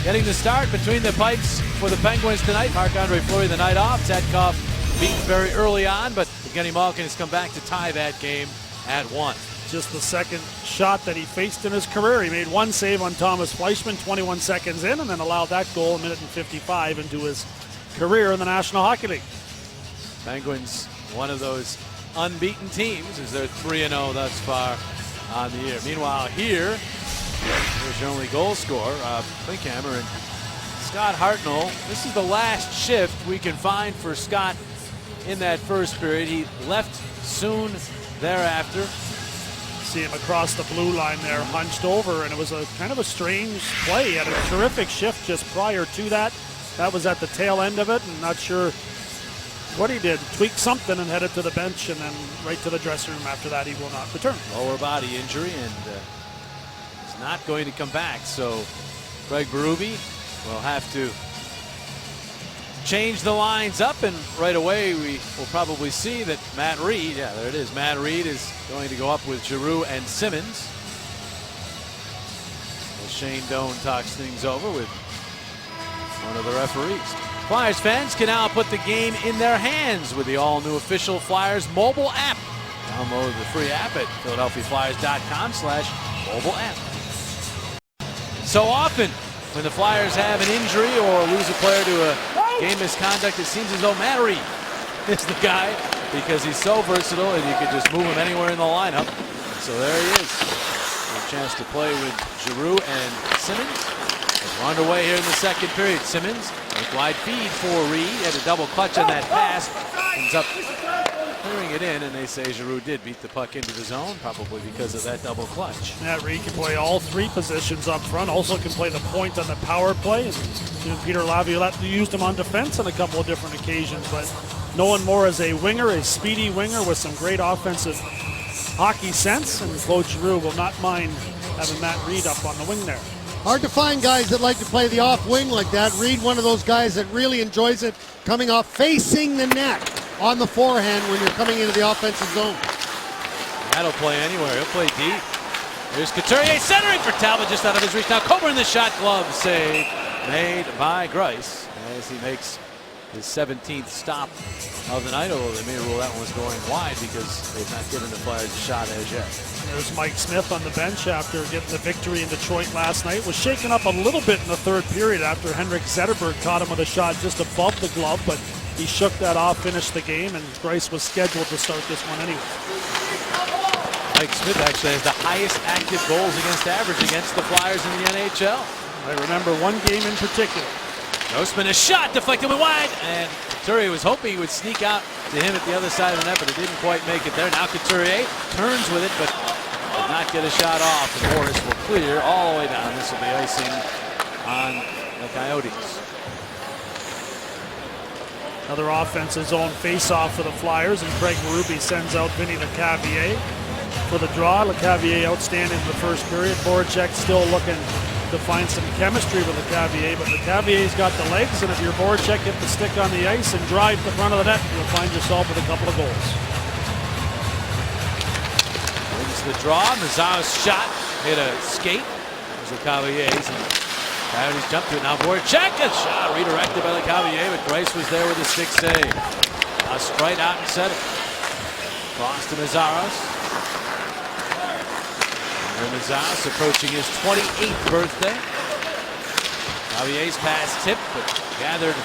Getting the start between the pipes for the Penguins tonight. Marc-Andre Fleury the night off. Zatkoff beat very early on, but Evgeny Malkin has come back to tie that game at 1. Just the second shot that he faced in his career. He made one save on Thomas Fleischmann 21 seconds in and then allowed that goal a minute and 55 into his career in the National Hockey League. Penguins, one of those unbeaten teams as they're 3-0 thus far on the year. Meanwhile here, here's your only goal scorer, Klinkhammer and Scott Hartnell. This is the last shift we can find for Scott in that first period. He left soon thereafter. See him across the blue line there, hunched over, and it was a kind of a strange play. He had a terrific shift just prior to that. That was at the tail end of it, and not sure what he did. Tweaked something and headed to the bench, and then right to the dressing room after that. He will not return. Lower body injury, and he's not going to come back. So Craig Berube will have to change the lines up, and right away we will probably see that Matt Reed, yeah, there it is. Matt Reed is going to go up with Giroux and Simmons. Well, Shane Doan talks things over with one of the referees. Flyers fans can now put the game in their hands with the all-new official Flyers mobile app. Download the free app at philadelphiaflyers.com/mobile app. So often when the Flyers have an injury or lose a player to a game misconduct, it seems as though Matt Reed is the guy because he's so versatile and you could just move him anywhere in the lineup. So there he is. A chance to play with Giroux and Simmons. We're underway here in the second period. Simmons, a wide feed for Reed. Had a double clutch on that pass. Ends up clearing it in, and they say Giroux did beat the puck into the zone, probably because of that double clutch. Matt Reed can play all 3 positions up front. Also can play the point on the power play. And Peter Laviolette used him on defense on a couple of different occasions, but known more as a winger, a speedy winger with some great offensive hockey sense. And Claude Giroux will not mind having Matt Reed up on the wing there. Hard to find guys that like to play the off wing like that. Reed, one of those guys that really enjoys it, coming off, facing the net on the forehand when you're coming into the offensive zone. That'll play anywhere. He'll play deep. Here's Couturier centering for Talbot, just out of his reach. Now Coburn the shot, glove save made by Greiss as he makes his 17th stop of the night, although they may rule that one was going wide because they've not given the Flyers a shot as yet. There's Mike Smith on the bench after getting the victory in Detroit last night. Was shaken up a little bit in the third period after Henrik Zetterberg caught him with a shot just above the glove, but he shook that off, finished the game, and Greiss was scheduled to start this one anyway. Mike Smith actually has the highest active goals against average against the Flyers in the NHL. I remember one game in particular. Grossman, a shot deflected wide, and Couturier was hoping he would sneak out to him at the other side of the net, but it didn't quite make it there. Now Couturier turns with it, but did not get a shot off, and Morris will clear all the way down. This will be icing on the Coyotes. Another offensive zone face-off for the Flyers, and Craig Berube sends out Vinny Lecavalier for the draw. Lecavalier outstanding in the first period. Voracek still looking to find some chemistry with Lecavalier, but Lecavallier's got the legs, and if you're Voracek, get the stick on the ice and drive the front of the net, you'll find yourself with a couple of goals. Wins the draw. Mazar's shot hit a skate. There's Lecavallier's. Coyotes jump to it now. Voracek, a shot redirected by Lecavalier, but Greiss was there with a stick save. Now straight out and center. Cross to Mazaros. Mazaros approaching his 28th birthday. Cavallier's pass tipped, but gathered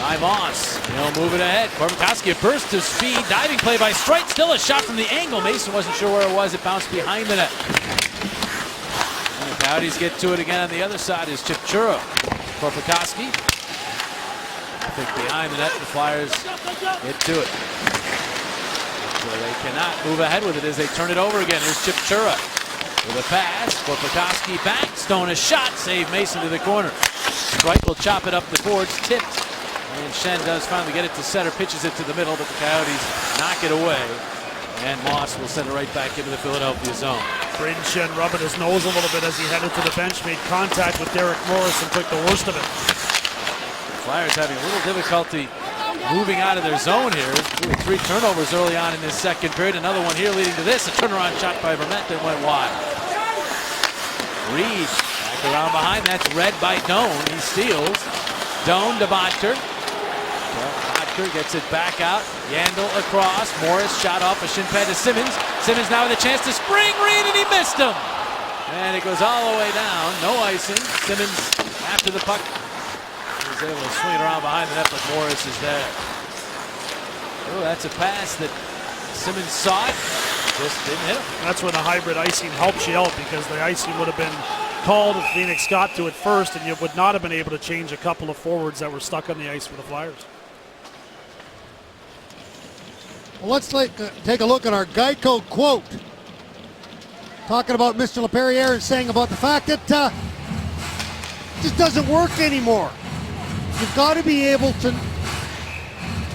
by Moss. He'll move it ahead. Korpikoski burst to speed. Diving play by Streit. Still a shot from the angle. Mason wasn't sure where it was. It bounced behind the net. And the Coyotes get to it again on the other side is Chipchura. Korpikoski. I think behind the net, the Flyers get to it. So they cannot move ahead with it as they turn it over again. Here's Chipchura with a pass. Korpikoski back. Stone a shot. Save Mason to the corner. Streit will chop it up the boards. Tipped. And Schenn does finally get it to center. Pitches it to the middle, but the Coyotes knock it away. And Moss will send it right back into the Philadelphia zone. Brayden Schenn rubbing his nose a little bit as he headed to the bench. Made contact with Derek Morris and took the worst of it. Flyers having a little difficulty moving out of their zone here. 3 turnovers early on in this second period. Another one here leading to this. A turnaround shot by Vermette that went wide. Reed back around behind. That's read by Doan. He steals. Doan to Bottker. Bottker gets it back out. Yandel across. Morris shot off a shin pad to Simmons. Simmons now with a chance to spring Reed, and he missed him. And it goes all the way down. No icing. Simmons after the puck. He's able to swing it around behind the net, but Morris is there. Oh, that's a pass that Simmons saw it. Just didn't hit him. That's when the hybrid icing helps you out, because the icing would have been called if Phoenix got to it first, and you would not have been able to change a couple of forwards that were stuck on the ice for the Flyers. Well, let's take a look at our Geico quote. Talking about Mr. LaPerriere and saying about the fact that it just doesn't work anymore. You've got to be able to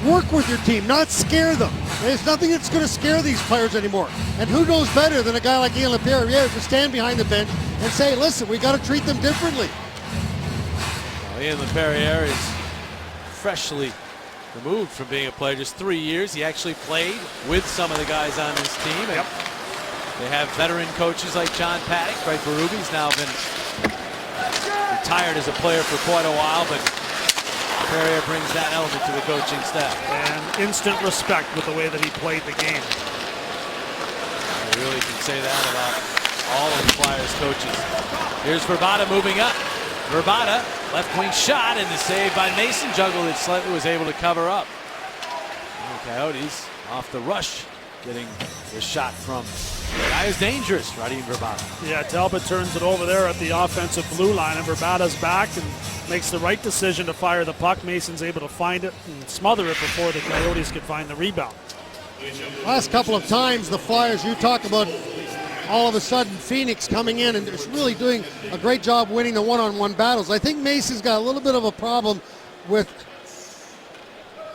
work with your team, not scare them. There's nothing that's going to scare these players anymore. And who knows better than a guy like Ian LaPerriere to stand behind the bench and say, listen, we got to treat them differently. Well, Ian LaPerriere is freshly removed from being a player, just 3 years. He actually played with some of the guys on this team. And they have veteran coaches like John Paddock. Craig Berube's now been retired as a player for quite a while, but LaPerriere brings that element to the coaching staff. And instant respect with the way that he played the game. You really can say that about all of the Flyers coaches. Here's Vrbata moving up. Vrbata, left wing shot, and the save by Mason. Juggled it slightly, was able to cover up. And the Coyotes off the rush, getting the shot from the guy who's dangerous, Radim Vrbata. Yeah, Talbot turns it over there at the offensive blue line, and Vrbata's back and makes the right decision to fire the puck. Mason's able to find it and smother it before the Coyotes could find the rebound. Last couple of times the Flyers, you talk about all of a sudden Phoenix coming in and just really doing a great job winning the one-on-one battles. I think Mason's got a little bit of a problem with,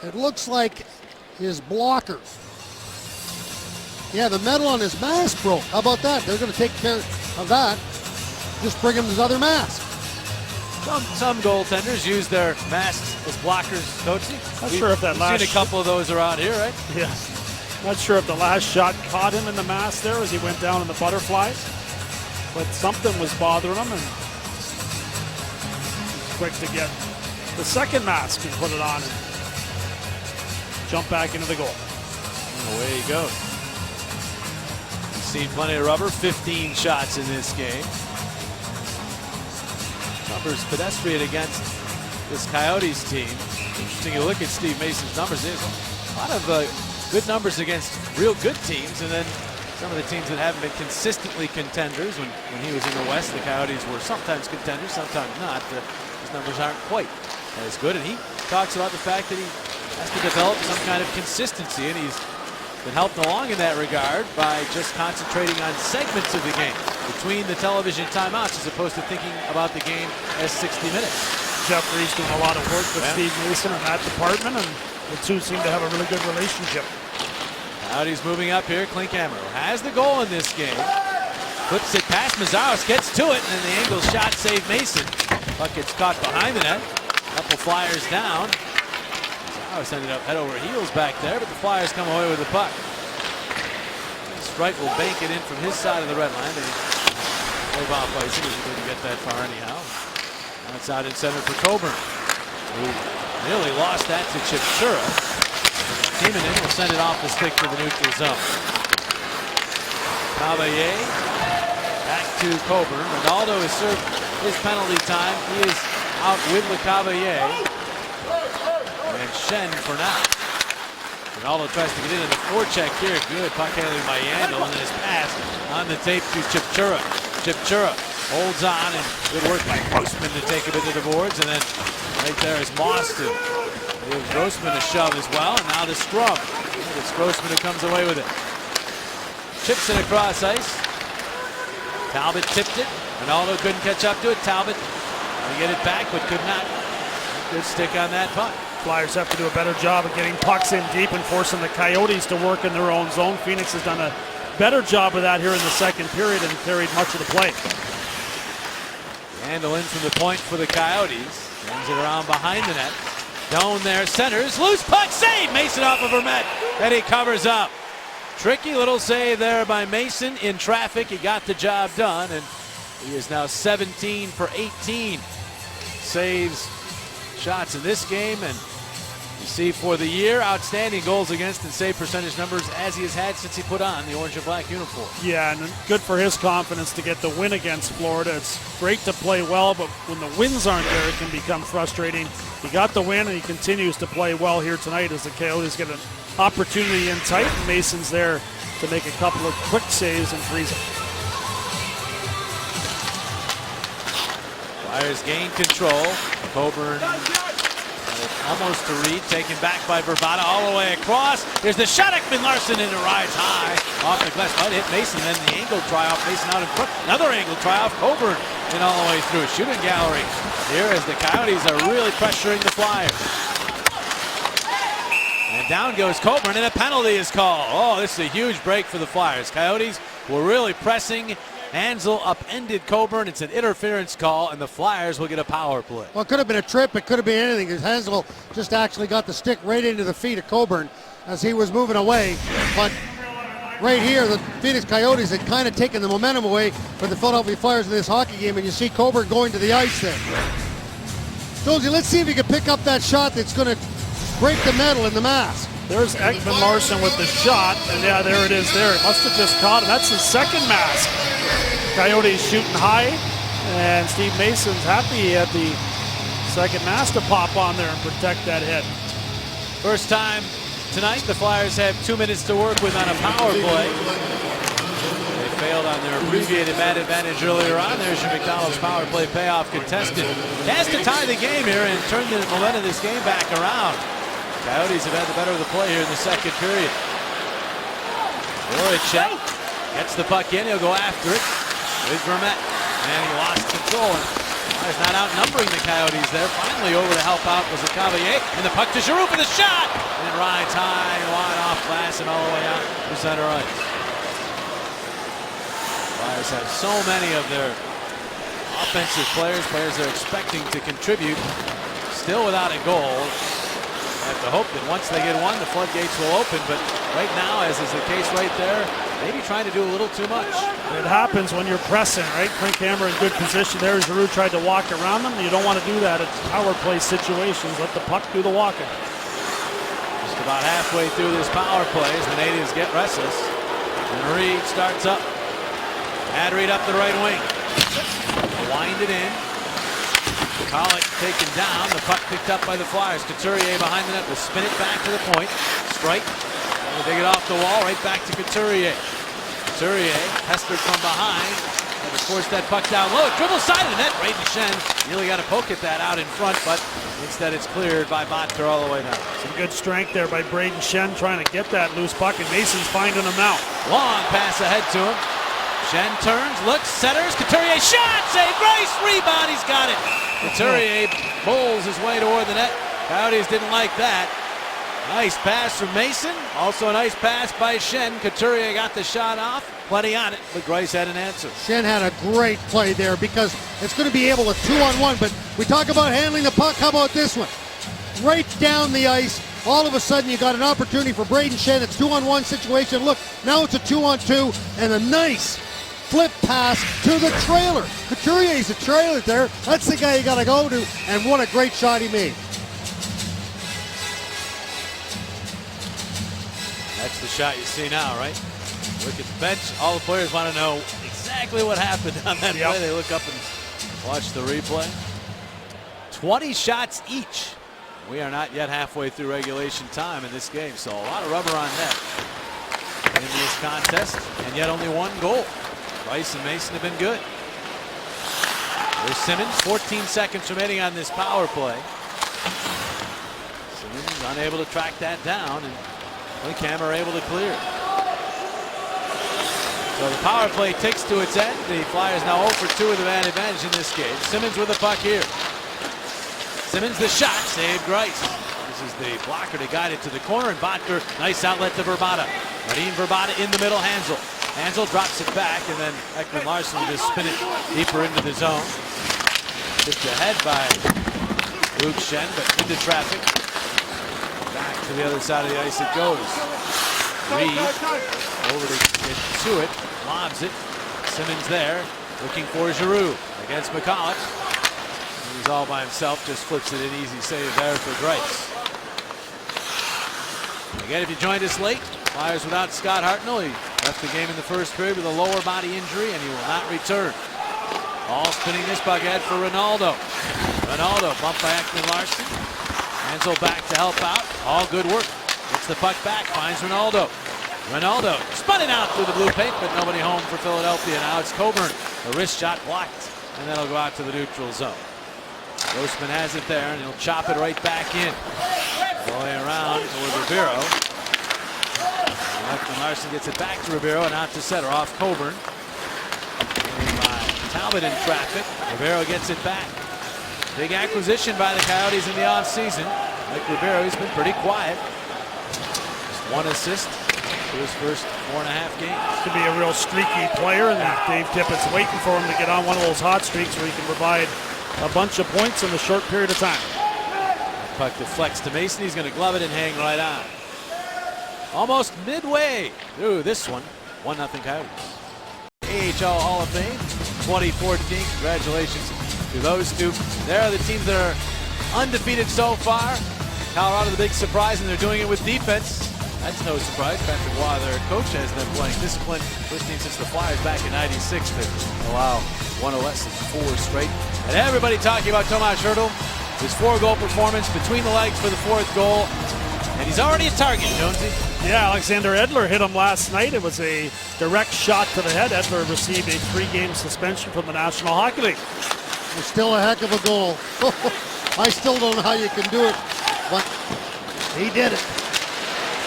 it looks like, his blocker. Yeah, the metal on his mask broke. How about that? They're going to take care of that. Just bring him his other mask. Some goaltenders use their masks as blockers, Coachy. Not sure if that last. We've seen a couple of those around here, right? Yeah. Not sure if the last shot caught him in the mask there as he went down in the butterflies, but something was bothering him, and he's quick to get the second mask can put it on and jump back into the goal. And away he goes. We've seen plenty of rubber, 15 shots in this game. Rubber's pedestrian against this Coyotes team. Interesting to look at Steve Mason's numbers. There's a lot of good numbers against real good teams, and then some of the teams that haven't been consistently contenders. When he was in the West, the Coyotes were sometimes contenders, sometimes not. His numbers aren't quite as good, and he talks about the fact that he has to develop some kind of consistency, and he's been helped along in that regard by just concentrating on segments of the game between the television timeouts as opposed to thinking about the game as 60 minutes. Jeffrey's doing a lot of work with Steve Mason in that department, and the two seem to have a really good relationship. Coyotes moving up here. Klinkhammer has the goal in this game. Flips it past Meszaros, gets to it, and then the angle shot saved Mason. Puck gets caught behind the net. Couple Flyers down. Meszaros ended up head over heels back there, but the Flyers come away with the puck. Streit will bank it in from his side of the red line. They play off ice. He didn't get that far anyhow. Now it's out in center for Coburn, who nearly lost that to Chipchura. Timonen will send it off the stick to the neutral zone. Cavalier back to Coburn. Ronaldo has served his penalty time. He is out with LeCavalier. And Schenn for now. Ronaldo tries to get in the forecheck here. Good puck handling by Yandel, and then his pass on the tape to Chipchura. Chipchura holds on, and good work by Grossman to take a bit to the boards, and then right there is Moss to give Grossman a shove as well, and now the scrum. It's Grossman who comes away with it. Chips it across ice. Talbot tipped it. Ronaldo couldn't catch up to it. Talbot to get it back, but could not. Good stick on that puck. Flyers have to do a better job of getting pucks in deep and forcing the Coyotes to work in their own zone. Phoenix has done a better job of that here in the second period and carried much of the play. Handle in from the point for the Coyotes. Sends it around behind the net. Doan there, centers, loose puck, save! Mason off of Vermette, and he covers up. Tricky little save there by Mason in traffic. He got the job done, and he is now 17 for 18. Saves shots in this game, and you see for the year, outstanding goals against and save percentage numbers as he has had since he put on the orange and black uniform. Yeah, and good for his confidence to get the win against Florida. It's great to play well, but when the wins aren't there, it can become frustrating. He got the win, and he continues to play well here tonight as the Coyotes get an opportunity in tight, and Mason's there to make a couple of quick saves and freeze it. Flyers gain control. Coburn almost to Reed, taken back by Verbata all the way across. Here's the shot, Ekman-Larsson, and it rides high off the glass. Might hit Mason, then the angle try-off. Mason out in front. Another angle try-off. Coburn and all the way through. Shooting gallery here as the Coyotes are really pressuring the Flyers. And down goes Coburn, and a penalty is called. Oh, this is a huge break for the Flyers. Coyotes were really pressing. Hansel upended Coburn. It's an interference call, and the Flyers will get a power play. Well, it could have been a trip. It could have been anything, because Hansel just actually got the stick right into the feet of Coburn as he was moving away. But right here, the Phoenix Coyotes had kind of taken the momentum away from the Philadelphia Flyers in this hockey game, and you see Coburn going to the ice there. Jonesy, let's see if he can pick up that shot that's going to break the metal in the mask. There's Ekman-Larsson with the shot, and yeah, there it is there. It must have just caught him. That's his second mask. Coyotes shooting high, and Steve Mason's happy he had the second mask to pop on there and protect that head. First time tonight, the Flyers have 2 minutes to work with on a power play. They failed on their abbreviated man advantage earlier on. There's your McDonald's power play payoff contested. Has to tie the game here and turn the momentum of this game back around. Coyotes have had the better of the play here in the second period. Voracek gets the puck in. He'll go after it with Vermette. And he lost control. He's not outnumbering the Coyotes there. Finally over to help out was LeCavalier. And the puck to Giroux for the shot. And it rides high and wide off glass and all the way out to center ice. Flyers have so many of their offensive players they're expecting to contribute, still without a goal. I have to hope that once they get one, the floodgates will open, but right now, as is the case right there, maybe trying to do a little too much. It happens when you're pressing, right? Klinkhammer in good position there. Giroux tried to walk around them. You don't want to do that in power play situations. Let the puck do the walking. Just about halfway through this power play as the natives get restless. And Reed starts up. Ad Reed up the right wing. Wind it in. Pollock taken down. The puck picked up by the Flyers. Couturier behind the net will spin it back to the point. Strike. Dig it off the wall, right back to Couturier. Couturier, pestered from behind. Had to force that puck down low. Dribble side of the net. Brayden Schenn really got to poke at that out in front, but instead it's cleared by Bottker all the way down. Some good strength there by Brayden Schenn trying to get that loose puck, and Mason's finding him out. Long pass ahead to him. Schenn turns, looks, centers. Couturier shot, save, Greiss, rebound, he's got it. Couturier pulls his way toward the net. Coyotes didn't like that. Nice pass from Mason. Also a nice pass by Schenn. Couturier got the shot off. Plenty on it, but Greiss had an answer. Schenn had a great play there because it's going to be able to 2-on-1, but we talk about handling the puck. How about this one? Right down the ice. All of a sudden you got an opportunity for Brayden Schenn. It's 2-on-1 situation. Look, now it's a 2-on-2 and a nice flip pass to the trailer. Couturier's a trailer there. That's the guy you got to go to, and what a great shot he made. That's the shot you see now, right? Look at the bench. All the players want to know exactly what happened on that play. They look up and watch the replay. 20 shots each. We are not yet halfway through regulation time in this game, so a lot of rubber on net in this contest, and yet only one goal. Greiss and Mason have been good. There's Simmons, 14 seconds remaining on this power play. Simmons unable to track that down, and Klinkhammer able to clear. So the power play ticks to its end. The Flyers now 0 for 2 with the man advantage in this game. Simmons with the puck here. Simmons the shot, save Greiss. This is the blocker to guide it to the corner, and Bottker, nice outlet to Vrbata. Radim Vrbata in the middle, Hansel. Hansel drops it back, and then Ekman Larsson will just spin it deeper into the zone. Tipped ahead by Luke Schenn, but into traffic. Back to the other side of the ice it goes. Reed over to get to it, lobs it. Simmons there, looking for Giroux against McCulloch. He's all by himself, just flips it in, easy save there for Greiss. Again, if you joined us late, Flyers without Scott Hartnell. He left the game in the first period with a lower body injury, and he will not return. All spinning this puck ahead for Ronaldo. Ronaldo bumped by Ekman Larsson. Hansel back to help out. All good work. Gets the puck back, finds Ronaldo. Ronaldo spun it out through the blue paint, but nobody home for Philadelphia. Now it's Coburn. The wrist shot blocked, and that'll go out to the neutral zone. Grossman has it there, and he'll chop it right back in. All the way around toward Ribeiro. Ekman Larsson gets it back to Ribeiro and out to center off Coburn. Talbot in traffic. Ribeiro gets it back. Big acquisition by the Coyotes in the offseason. Mike Ribeiro, he's been pretty quiet. Just one assist to his first 4.5 games. Could be a real streaky player, and Dave Tippett's waiting for him to get on one of those hot streaks where he can provide a bunch of points in a short period of time. Puck deflects to Mason. He's going to glove it and hang right on. Almost midway through this one. 1-0 Coyotes. AHL Hall of Fame 2014. Congratulations to those two. They're the teams that are undefeated so far. Colorado the big surprise, and they're doing it with defense. That's no surprise. Patrick Waugh, their coach, has them playing discipline. First team since the Flyers back in '96 to allow one or less than 4 straight. And everybody talking about Tomas Hertl. His 4-goal performance between the legs for the 4th goal. And he's already a target, Jonesy. Yeah, Alexander Edler hit him last night. It was a direct shot to the head. Edler received a 3-game suspension from the National Hockey League. It's still a heck of a goal. I still don't know how you can do it, but he did it.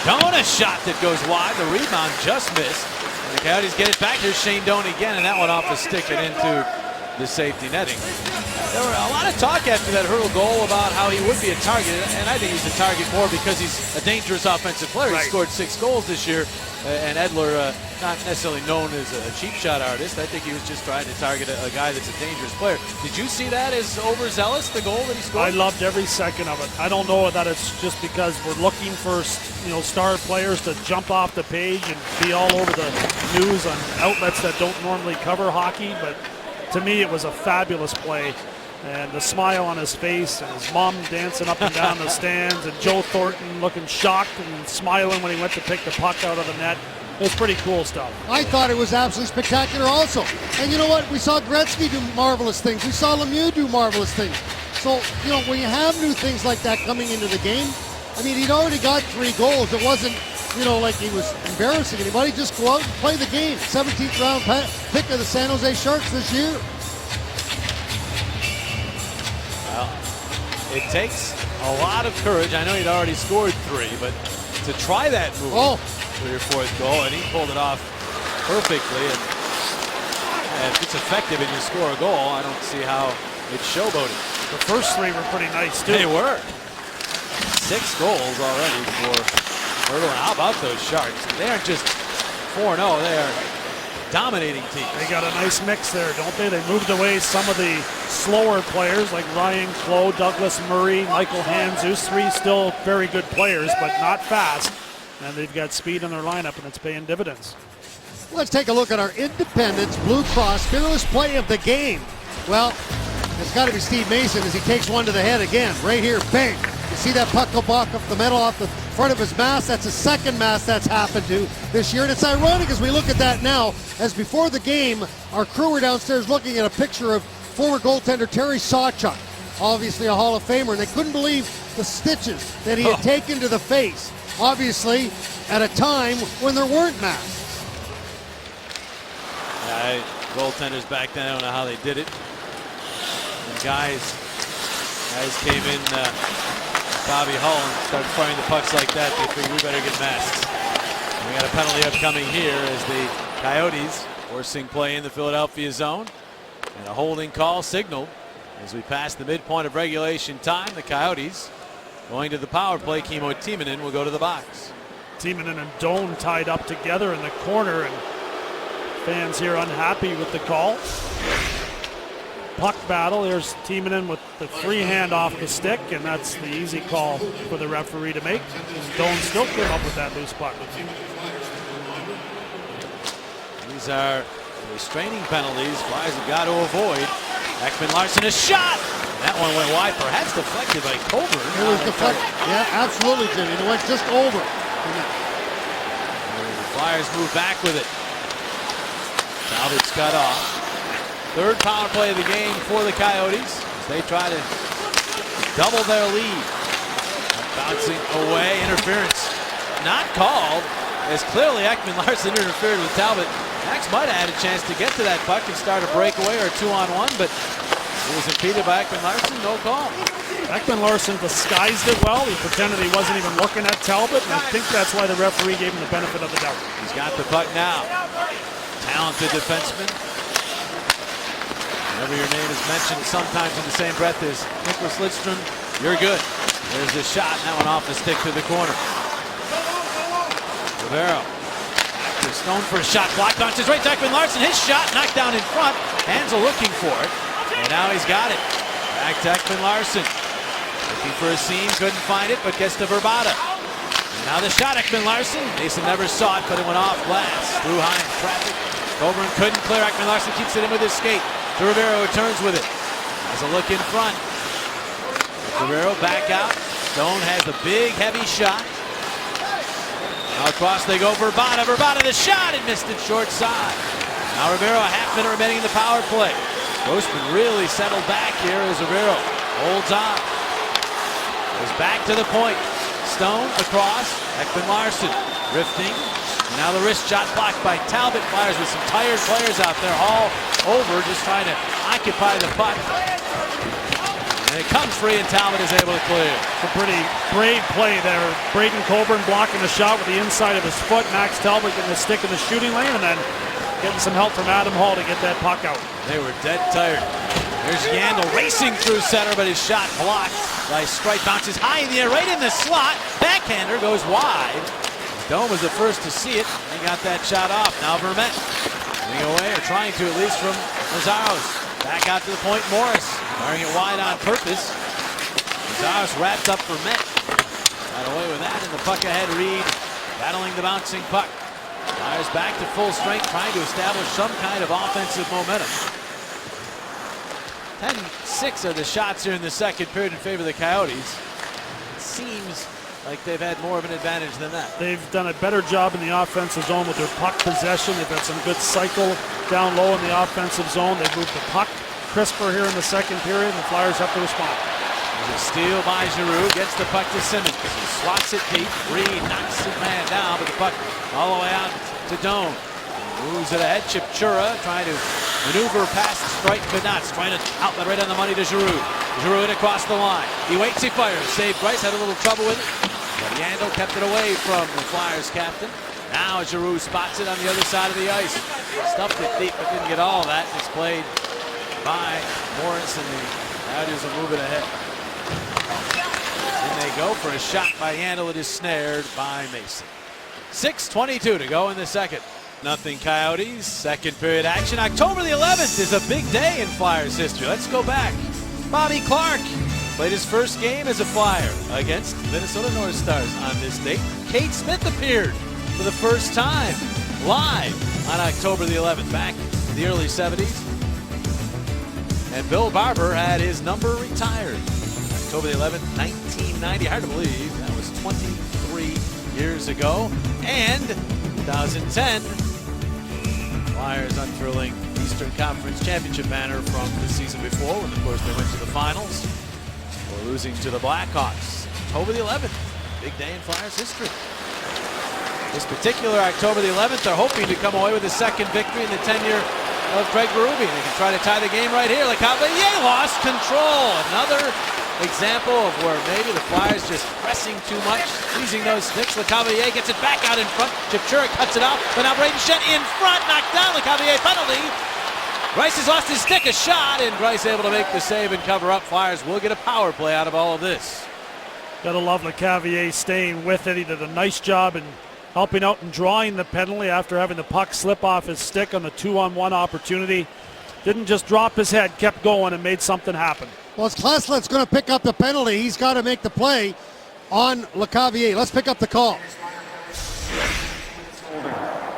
Doan, a shot that goes wide. The rebound just missed. And the Coyotes get it back. Here's Shane Doan again, and that one off the stick and into the safety netting. There were a lot of talk after that Hurdle goal about how he would be a target, and I think he's a target more because he's a dangerous offensive player. Right. He scored 6 goals this year, and Edler, not necessarily known as a cheap shot artist. I think he was just trying to target a guy that's a dangerous player. Did you see that as overzealous, the goal that he scored? I loved every second of it. I don't know that it's just because we're looking for, star players to jump off the page and be all over the news on outlets that don't normally cover hockey, but to me it was a fabulous play. And the smile on his face, and his mom dancing up and down the stands, and Joe Thornton looking shocked and smiling when he went to pick the puck out of the net. It was pretty cool stuff. I thought it was absolutely spectacular also. And you know what? We saw Gretzky do marvelous things. We saw Lemieux do marvelous things. So, when you have new things like that coming into the game, I mean, he'd already got 3 goals. It wasn't, like he was embarrassing anybody. Just go out and play the game. 17th round pick of the San Jose Sharks this year. Well, it takes a lot of courage. I know he'd already scored 3, but to try that move for your 4th goal, and he pulled it off perfectly. And if it's effective and you score a goal, I don't see how it's showboating. The first 3 were pretty nice, too. They were. 6 goals already for Hurdle. How about those Sharks? They aren't just 4-0. They are dominating team. They got a nice mix there, don't they? They moved away some of the slower players like Ryan Clough, Douglas Murray, Michael Handzus. 3 still very good players, but not fast. And they've got speed in their lineup, and it's paying dividends. Let's take a look at our Independence Blue Cross fearless play of the game. Well, it's got to be Steve Mason as he takes one to the head again. Right here, bang. You see that puck go back off the metal off the front of his mask? That's the second mask that's happened to this year. And it's ironic as we look at that now, as before the game, our crew were downstairs looking at a picture of former goaltender Terry Sawchuk, obviously a Hall of Famer, and they couldn't believe the stitches that he had taken to the face, obviously at a time when there weren't masks. Goaltenders back then, I don't know how they did it. And guys came in, Bobby Hull, and started firing the pucks like that. They figured we better get masks. And we got a penalty upcoming here as the Coyotes forcing play in the Philadelphia zone. And a holding call signaled as we pass the midpoint of regulation time. The Coyotes going to the power play. Kimmo Timonen will go to the box. Timonen and Doan tied up together in the corner, and fans here unhappy with the call. Puck battle. There's Timonen with the free hand off the stick, and that's the easy call for the referee to make. Doan still came up with that loose puck. These are restraining penalties. Flyers have got to avoid. Ekman Larsson, a shot! That one went wide, perhaps deflected by Coburn. It was deflected. Yeah, absolutely, Jimmy. It went just over. The Flyers move back with it. Talbot's cut off. 3rd power play of the game for the Coyotes as they try to double their lead. Bouncing away, interference not called, as clearly Ekman Larsson interfered with Talbot. Max might have had a chance to get to that puck and start a breakaway or a 2-on-1, but he was impeded by Ekman Larsson, no call. Ekman Larsson disguised it well. He pretended he wasn't even looking at Talbot, and I think that's why the referee gave him the benefit of the doubt. He's got the puck now. Talented defenseman. Whenever your name is mentioned sometimes in the same breath as Nicholas Lidstrom, you're good. There's the shot, and that one off the stick to the corner. Rivero. Back to Stone for a shot. Blocked on his right to Ekman Larsson. His shot knocked down in front. Hansel looking for it. And now he's got it. Back to Ekman Larsson. Looking for a seam. Couldn't find it, but gets to Verbata. And now the shot, Ekman Larsson. Mason never saw it, but it went off glass. Through high in traffic. Coburn couldn't clear. Ekman Larsson keeps it in with his skate. De Rivero returns with it. Has a look in front. Guerrero back out. Stone has a big, heavy shot. Now across they go. Verbata. Verbata the shot and missed it short side. Now Rivero, a half minute remaining in the power play. Grossman really settled back here as Rivero holds on. Goes back to the point. Stone across. Ekman Larsson drifting. And now the wrist shot blocked by Talbot. Flyers with some tired players out there all over, just trying to occupy the puck. And it comes free, and Talbot is able to clear. It's a pretty brave play there. Braden Coburn blocking the shot with the inside of his foot. Max Talbot getting the stick in the shooting lane, and then getting some help from Adam Hall to get that puck out. They were dead tired. There's Yandel racing through center, but his shot blocked by Streit. Bounces high in the air, right in the slot. Backhander goes wide. Dome was the first to see it. He got that shot off. Now Vermette getting away, or trying to at least, from Mazaros. Back out to the point, Morris firing it wide on purpose. Mazaros wrapped up Vermette. Got away with that, and the puck ahead. Reed battling the bouncing puck. Flyers back to full strength, trying to establish some kind of offensive momentum. 10-6 are the shots here in the second period in favor of the Coyotes. It seems like they've had more of an advantage than that. They've done a better job in the offensive zone with their puck possession. They've had some good cycle down low in the offensive zone. They've moved the puck crisper here in the second period, and the Flyers have to respond. There's a steal by Giroux, gets the puck to Simmons. He slots it deep. Reed knocks the man down, but the puck all the way out to Dome. Moves it ahead. Chipchura trying to maneuver past Streit, but not. Trying to outlet right on the money to Giroux. Giroux in across the line. He waits, he fires. Saved Bryce, had a little trouble with it. But Yandel kept it away from the Flyers captain. Now Giroux spots it on the other side of the ice. Stuffed it deep, but didn't get all of that. It's played by Morris, and the Coyotes will move it ahead. And they go for a shot by Yandel. It is snared by Mason. 6:22 to go in the second. Nothing Coyotes. Second period action. October the 11th is a big day in Flyers history. Let's go back. Bobby Clarke played his first game as a Flyer against Minnesota North Stars on this date. Kate Smith appeared for the first time live on October the 11th, back in the early 70s. And Bill Barber had his number retired. October the 11th, 1990. Hard to believe that was 23 years ago. And 2010, Flyers unfurling Eastern Conference Championship banner from the season before, when of course they went to the finals, or losing to the Blackhawks. October the 11th, big day in Flyers history. This particular October the 11th, they're hoping to come away with a second victory in the tenure of Craig Berube. They can try to tie the game right here. Lecavalier lost control. Another example of where maybe the Flyers just pressing too much, squeezing those sticks. Lecavalier gets it back out in front. Chipchura cuts it out, but now Brayden Schenn in front, knocked down. Lecavalier penalty. Bryce has lost his stick, a shot, and Bryce able to make the save and cover up. Flyers will get a power play out of all of this. Gotta love Lecavalier staying with it. He did a nice job in helping out and drawing the penalty after having the puck slip off his stick on the 2-on-1 opportunity. Didn't just drop his head, kept going and made something happen. Well, it's Kleslet's going to pick up the penalty. He's got to make the play on Lecavalier. Let's pick up the call.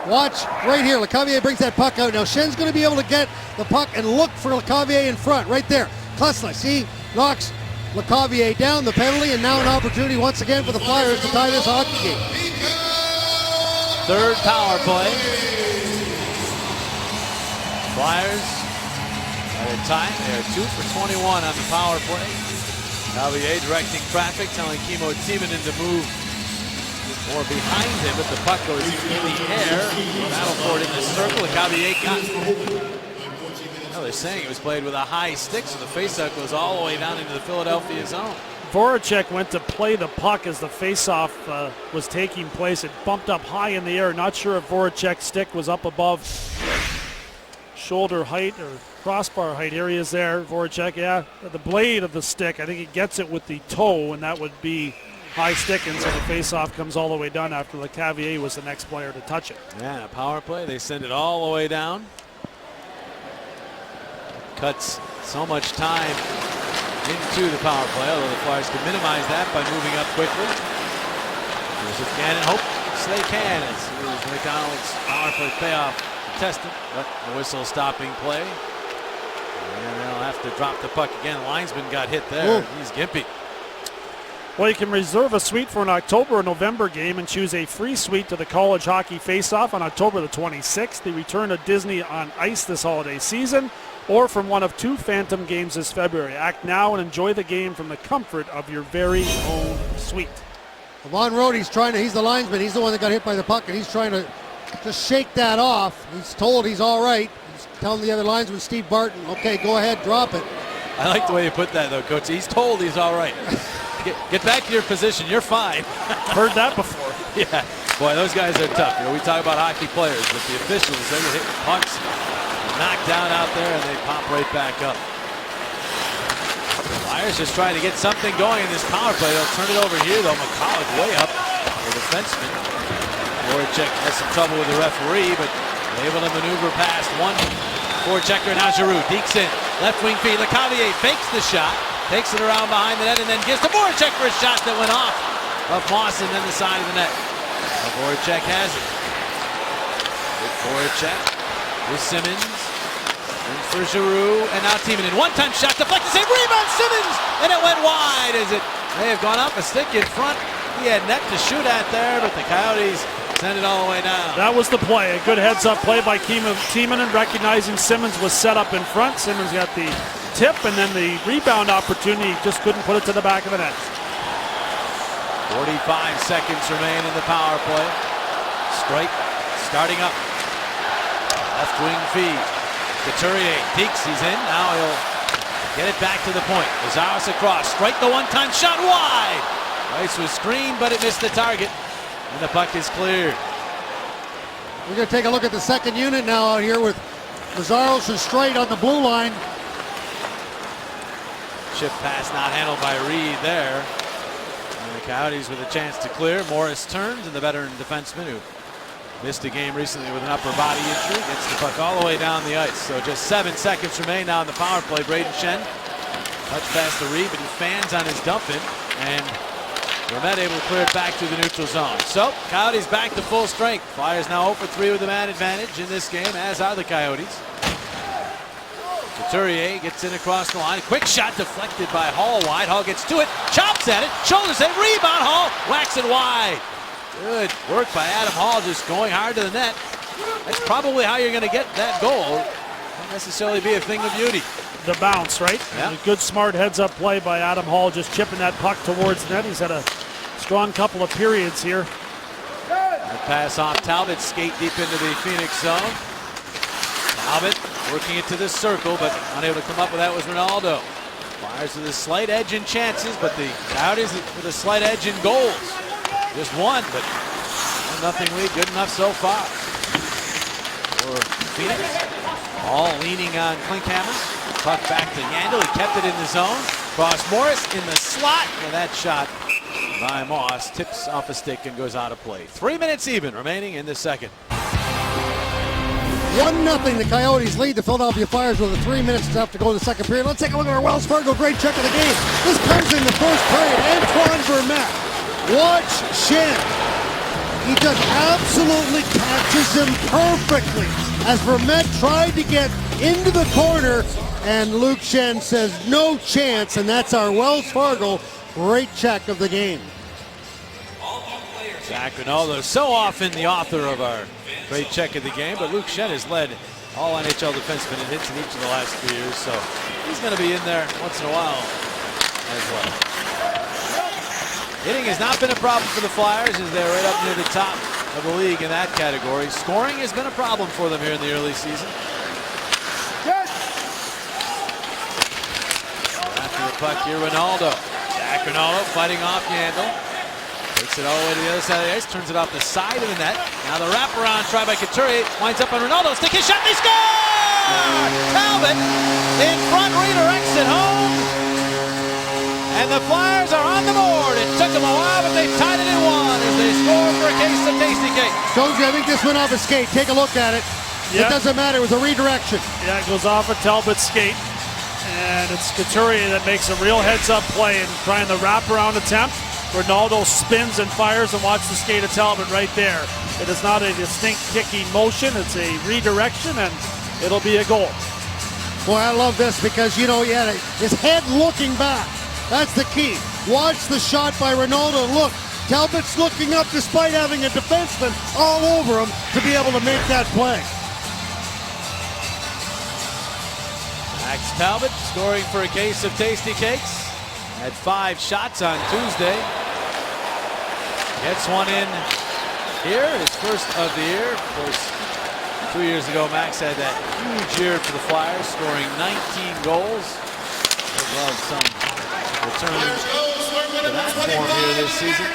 Watch right here. Lecavalier brings that puck out. Now Schenn's going to be able to get the puck and look for Lecavalier in front right there. Kleslet, see, knocks Lecavalier down, the penalty, and now an opportunity once again for the Flyers to tie this hockey game. Third power play. Flyers at a time. They are 2 for 21 on the power play. Lecavalier directing traffic, telling Kimmo Timonen to move more behind him, but the puck goes in the air. Battle for it in the circle. Lecavalier got. Well, they're saying it was played with a high stick, so the faceoff goes all the way down into the Philadelphia zone. Voracek went to play the puck as the faceoff was taking place. It bumped up high in the air. Not sure if Voracek's stick was up above shoulder height or crossbar height. Here he is there, Voracek. Yeah, the blade of the stick, I think he gets it with the toe, and that would be high stick, and so the faceoff comes all the way down after Lecavalier was the next player to touch it. Yeah, power play. They send it all the way down. Cuts so much time into the power play, although the Flyers can minimize that by moving up quickly. Here's if Cannon hopes they can, as McDonald's power play payoff contested, but the whistle stopping play. And they'll have to drop the puck again. Linesman got hit there. Ooh. He's gimpy. Well, you can reserve a suite for an October or November game and choose a free suite to the College Hockey Face-Off on October the 26th. The return of Disney on Ice this holiday season, or from one of 2 Phantom games this February. Act now and enjoy the game from the comfort of your very own suite. Von Rode, he's the linesman. He's the one that got hit by the puck, and he's trying to just shake that off. He's told he's all right. He's telling the other linesman, Steve Barton, okay, go ahead, drop it. I like the way you put that, though, Coach. He's told he's all right. Get back to your position. You're fine. Heard that before. Yeah. Boy, those guys are tough. You know, we talk about hockey players, but the officials, they get hit with pucks. knocked down out there, and they pop right back up. Flyers just trying to get something going in this power play. They'll turn it over here, though. McCulloch way up, the defenseman. Voracek has some trouble with the referee, but able to maneuver past one forechecker. Now Giroux dekes in, left wing feed. Lecavalier fakes the shot, takes it around behind the net, and then gives to Voracek for a shot that went off of Moss and then the side of the net. Now Voracek has it. With Voracek, with Simmons, and for Giroux, and now Timonen. One-time shot, deflected, save, rebound, Simmons, and it went wide as it may have gone off a stick in front. He had net to shoot at there, but the Coyotes send it all the way down. That was the play. A good heads-up play by Timonen, recognizing Simmons was set up in front. Simmons got the tip, and then the rebound opportunity, just couldn't put it to the back of the net. 45 seconds remain in the power play. Strike starting up. Left wing feed. Couturier dekes, he's in. Now he'll get it back to the point. Lazarus across. Strike the one-time shot wide. Rice was screened, but it missed the target. And the puck is cleared. We're going to take a look at the second unit now out here with Lazarus and Streit on the blue line. Chip pass not handled by Reed there. And the Coyotes with a chance to clear. Morris turns, and the veteran defenseman who missed a game recently with an upper body injury gets the puck all the way down the ice. So just 7 seconds remain now in the power play. Braden Shen touch past the Reed, but he fans on his dump in, and Vermette able to clear it back to the neutral zone. So, Coyotes back to full strength. Flyers now 0 for 3 with a man advantage in this game, as are the Coyotes. Couturier gets in across the line. Quick shot deflected by Hall wide. Hall gets to it, chops at it, shoulders it, rebound. Hall whacks it wide. Good work by Adam Hall, just going hard to the net. That's probably how you're going to get that goal. Not necessarily be a thing of beauty. The bounce, right? Yeah. A good, smart heads-up play by Adam Hall, just chipping that puck towards the net. He's had a strong couple of periods here. That pass off Talbot, skate deep into the Phoenix zone. Talbot working it to the circle, but unable to come up with that was Ronaldo. Flyers with a slight edge in chances, but the Coyotes with a slight edge in goals. Just one, but 1-0 lead, good enough so far. For Phoenix, all leaning on Klinkhammer. Puck back to Yandel, he kept it in the zone. Cross Morris in the slot, and that shot by Moss tips off a stick and goes out of play. 3 minutes even remaining in the second. 1-0, the Coyotes lead the Philadelphia Flyers with 3 minutes left to go in the second period. Let's take a look at our Wells Fargo great check of the game. This comes in the first period. Antoine Vermette. Watch Shen. He just absolutely catches him perfectly as Vermette tried to get into the corner, and Luke Shen says no chance, and that's our Wells Fargo great check of the game. Zach Ronaldo, so often the author of our great check of the game, but Luke Shen has led all NHL defensemen in hits in each of the last 3 years, so he's going to be in there once in a while as well. Hitting has not been a problem for the Flyers as they're right up near the top of the league in that category. Scoring has been a problem for them here in the early season. After the puck here, Ronaldo. Zach Ronaldo fighting off Yandel. Takes it all the way to the other side of the ice, turns it off the side of the net. Now the wraparound try by Couturier, winds up on Ronaldo. Stick his shot, they score! Talbot in front, redirects it home. And the Flyers are on the board. It took them a while, but they've tied it in one as they score for a case of Tasty Cake. Told you, I think this went off a skate. Take a look at it. Yeah. It doesn't matter. It was a redirection. Yeah, it goes off a Talbot skate. And it's Couturier that makes a real heads-up play and trying the wraparound attempt. Ronaldo spins and fires, and watch the skate of Talbot right there. It is not a distinct kicking motion. It's a redirection, and it'll be a goal. Boy, I love this because, you know, he had his head looking back. That's the key. Watch the shot by Ronaldo. Look, Talbot's looking up despite having a defenseman all over him to be able to make that play. Max Talbot scoring for a case of Tasty Cakes. Had 5 shots on Tuesday. Gets one in here, his first of the year. Of course, 2 years ago, Max had that huge year for the Flyers, scoring 19 goals. I'd love some return to that form here this season.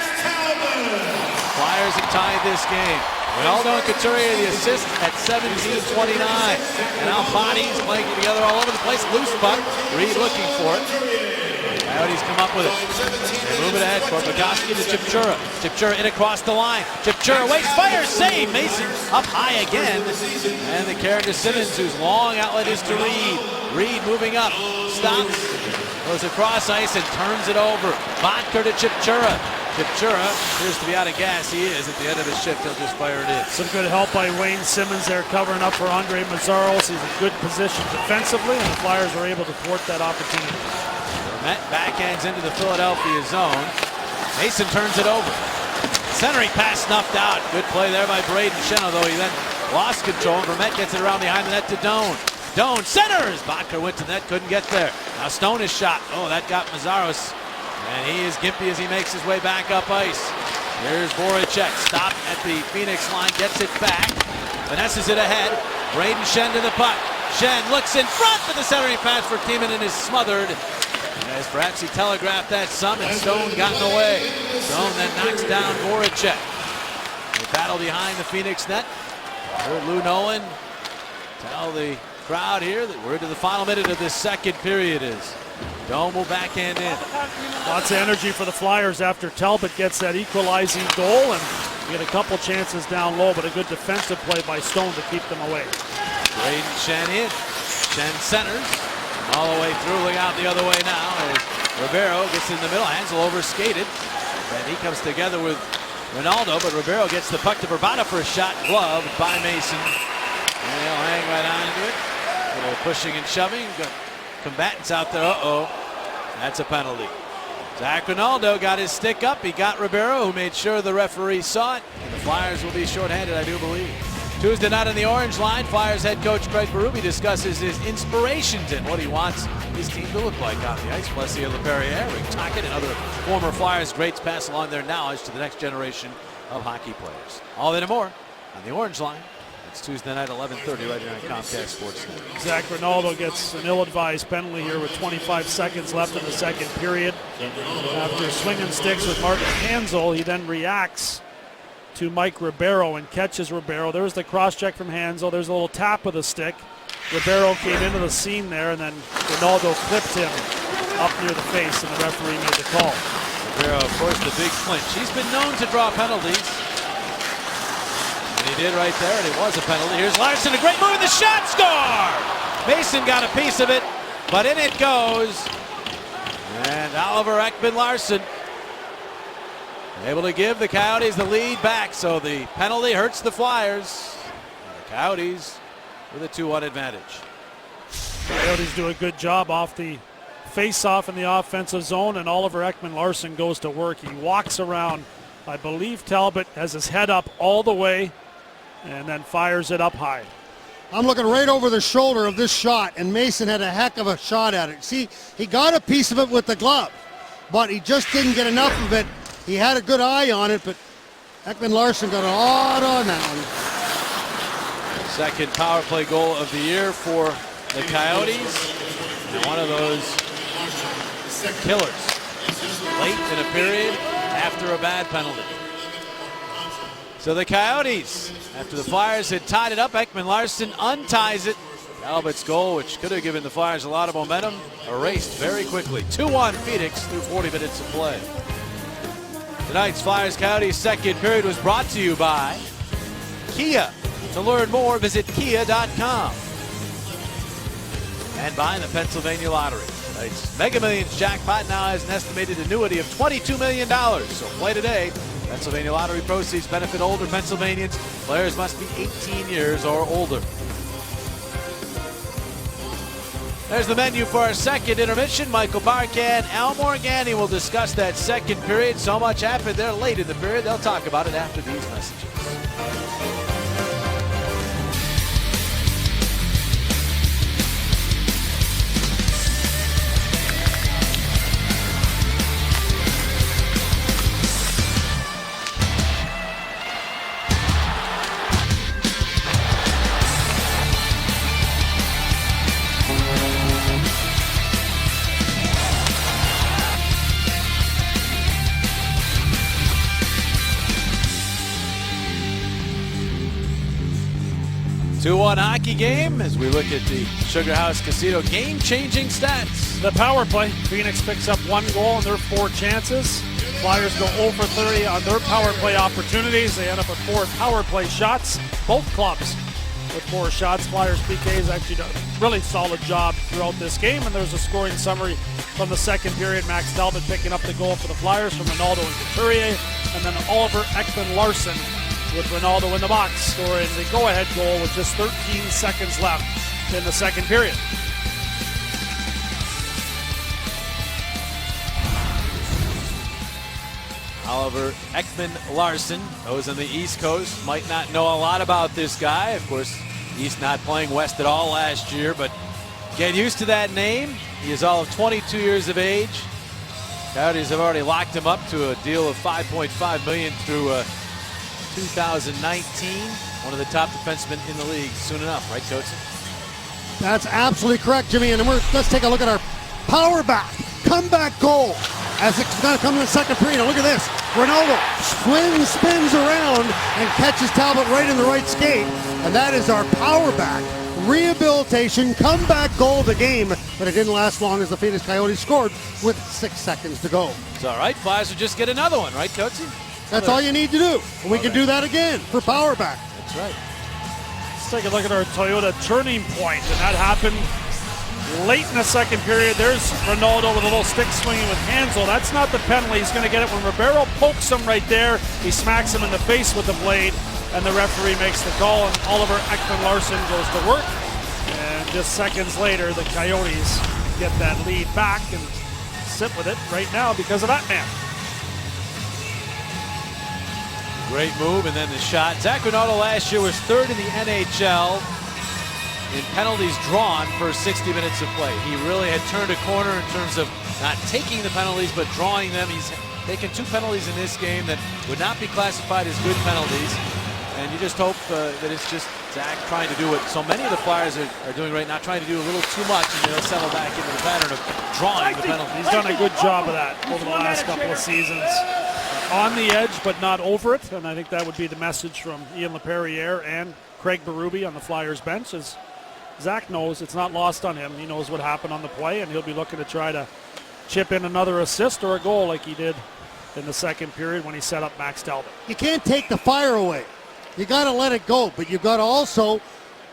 Flyers have tied this game. Ronaldo and Couturier the assist at 17:29. And now bodies playing together all over the place. Loose puck. Reed looking for it. Coyotes come up with it. They move it ahead. Korpikoski to Chipchura. Chipchura in across the line. Chipchura waits, fires, save. Mason up high again. And the carry to Simmons, whose long outlet is to Reed. Reed moving up. Stops. Goes across ice and turns it over. Vodka to Chipchura. Chipchura appears to be out of gas. He is. At the end of his shift, he'll just fire it in. Some good help by Wayne Simmons there covering up for Andre Mazzaros. He's in good position defensively, and the Flyers are able to thwart that opportunity. Met backhands into the Philadelphia zone. Mason turns it over. Centering pass snuffed out. Good play there by Braden Shen, although he then lost control. Vermette gets it around behind the net to Doan. Doan centers. Vodka went to the net, couldn't get there. Now Stone is shot. Oh, that got Mazzaros. And he is gimpy as he makes his way back up ice. Here's Voracek. Stopped at the Phoenix line. Gets it back. Finesses it ahead. Braden Shen to the puck. Shen looks in front for the centering pass for Tiemann and is smothered. As perhaps he telegraphed that some, and Stone got in the way. Stone then knocks down Voracek. They battle behind the Phoenix net. Heard Lou Nolan tell the crowd here that we're into the final minute of this second period. As Dome will backhand in. Lots of energy for the Flyers after Talbot gets that equalizing goal, and get a couple chances down low, but a good defensive play by Stone to keep them away. Braden Shen in. Shen centers. All the way through, look out the other way now as Ribeiro gets in the middle, Hansel overskated, and he comes together with Ronaldo, but Ribeiro gets the puck to Bravada for a shot, gloved by Mason. And he'll hang right on into it. A little pushing and shoving, got combatants out there, that's a penalty. Zach Ronaldo got his stick up, he got Ribeiro, who made sure the referee saw it, and the Flyers will be shorthanded, I do believe. Tuesday night on the Orange Line, Flyers head coach Craig Berube discusses his inspirations and what he wants his team to look like on the ice. Plessis LaPerriere, Rick Tocchet, and other former Flyers greats pass along their knowledge to the next generation of hockey players. All that and more on the Orange Line. It's Tuesday night, 11:30, right here on Comcast Sportsnet. Zach Ronaldo gets an ill-advised penalty here with 25 seconds left in the second period. After swinging sticks with Martin Hansel, he then reacts to Mike Ribeiro and catches Ribeiro. There's the cross-check from Hansel. There's a little tap with a stick. Ribeiro came into the scene there, and then Ronaldo clipped him up near the face, and the referee made the call. Ribeiro, of course, the big clinch. He's been known to draw penalties. And he did right there, and it was a penalty. Here's Larson, a great move, and the shot, score! Mason got a piece of it, but in it goes. And Oliver Ekman-Larsson able to give the Coyotes the lead back, so the penalty hurts the Flyers. And the Coyotes with a 2-1 advantage. Coyotes do a good job off the face-off in the offensive zone, and Oliver Ekman-Larsson goes to work. He walks around. I believe Talbot has his head up all the way and then fires it up high. I'm looking right over the shoulder of this shot, and Mason had a heck of a shot at it. See, he got a piece of it with the glove, but he just didn't get enough of it. He had a good eye on it, but Ekman-Larsson got a lot on that one. Second power play goal of the year for the Coyotes. And one of those killers late in a period after a bad penalty. So the Coyotes, after the Flyers had tied it up, Ekman-Larsson unties it. Talbot's goal, which could have given the Flyers a lot of momentum, erased very quickly. 2-1 Phoenix through 40 minutes of play. Tonight's Flyers Coyotes second period was brought to you by Kia. To learn more, visit kia.com. And by the Pennsylvania Lottery. Tonight's Mega Millions jackpot now has an estimated annuity of $22 million. So play today. Pennsylvania Lottery proceeds benefit older Pennsylvanians. Players must be 18 years or older. There's the menu for our second intermission. Michael Barkan, Al Morgani will discuss that second period. So much happened there late in the period. They'll talk about it after these messages. 2-1 hockey game as we look at the Sugar House Casino game-changing stats. The power play. Phoenix picks up 1 goal in their 4 chances. Flyers go 0 for 30 on their power play opportunities. They end up with 4 power play shots. Both clubs with 4 shots. Flyers PK's actually done a really solid job throughout this game. And there's a scoring summary from the second period. Max Talbot picking up the goal for the Flyers from Ronaldo and Couturier. And then Oliver Ekman-Larsson with Ronaldo in the box, scoring the go-ahead goal with just 13 seconds left in the second period. Oliver Ekman-Larsson, those on the East Coast might not know a lot about this guy. Of course, East not playing West at all last year, but get used to that name. He is all of 22 years of age. Coyotes have already locked him up to a deal of $5.5 million through 2019. One of the top defensemen in the league soon enough, right, Coach? That's absolutely correct, Jimmy. And let's take a look at our power back, comeback goal. As it's going to come in the second period. Now look at this. Ronaldo spins around and catches Talbot right in the right skate. And that is our power back rehabilitation comeback goal of the game. But it didn't last long as the Phoenix Coyotes scored with 6 seconds to go. It's all right. Flyers will just get another one, right, Coach? That's all you need to do. And we can do that again for power back. That's right. Let's take a look at our Toyota turning point, and that happened late in the second period. There's Ronaldo with a little stick swinging with Hansel. That's not the penalty. He's going to get it when Ribeiro pokes him right there. He smacks him in the face with the blade, and the referee makes the call, and Oliver Ekman-Larsson goes to work. And just seconds later, the Coyotes get that lead back and sit with it right now because of that man. Great move, and then the shot. Zach Ronaldo last year was 3rd in the NHL in penalties drawn for 60 minutes of play. He really had turned a corner in terms of not taking the penalties, but drawing them. He's taken 2 penalties in this game that would not be classified as good penalties. And you just hope that it's just Zach trying to do what so many of the Flyers are doing right now, trying to do a little too much, and they'll settle back into the pattern of drawing the penalties. He's done a good job of that over the last couple of seasons. On the edge, but not over it. And I think that would be the message from Ian LaPerriere and Craig Berube on the Flyers bench. As Zach knows, it's not lost on him. He knows what happened on the play, and he'll be looking to try to chip in another assist or a goal like he did in the second period when he set up Max Talbot. You can't take the fire away. You got to let it go, but you got to also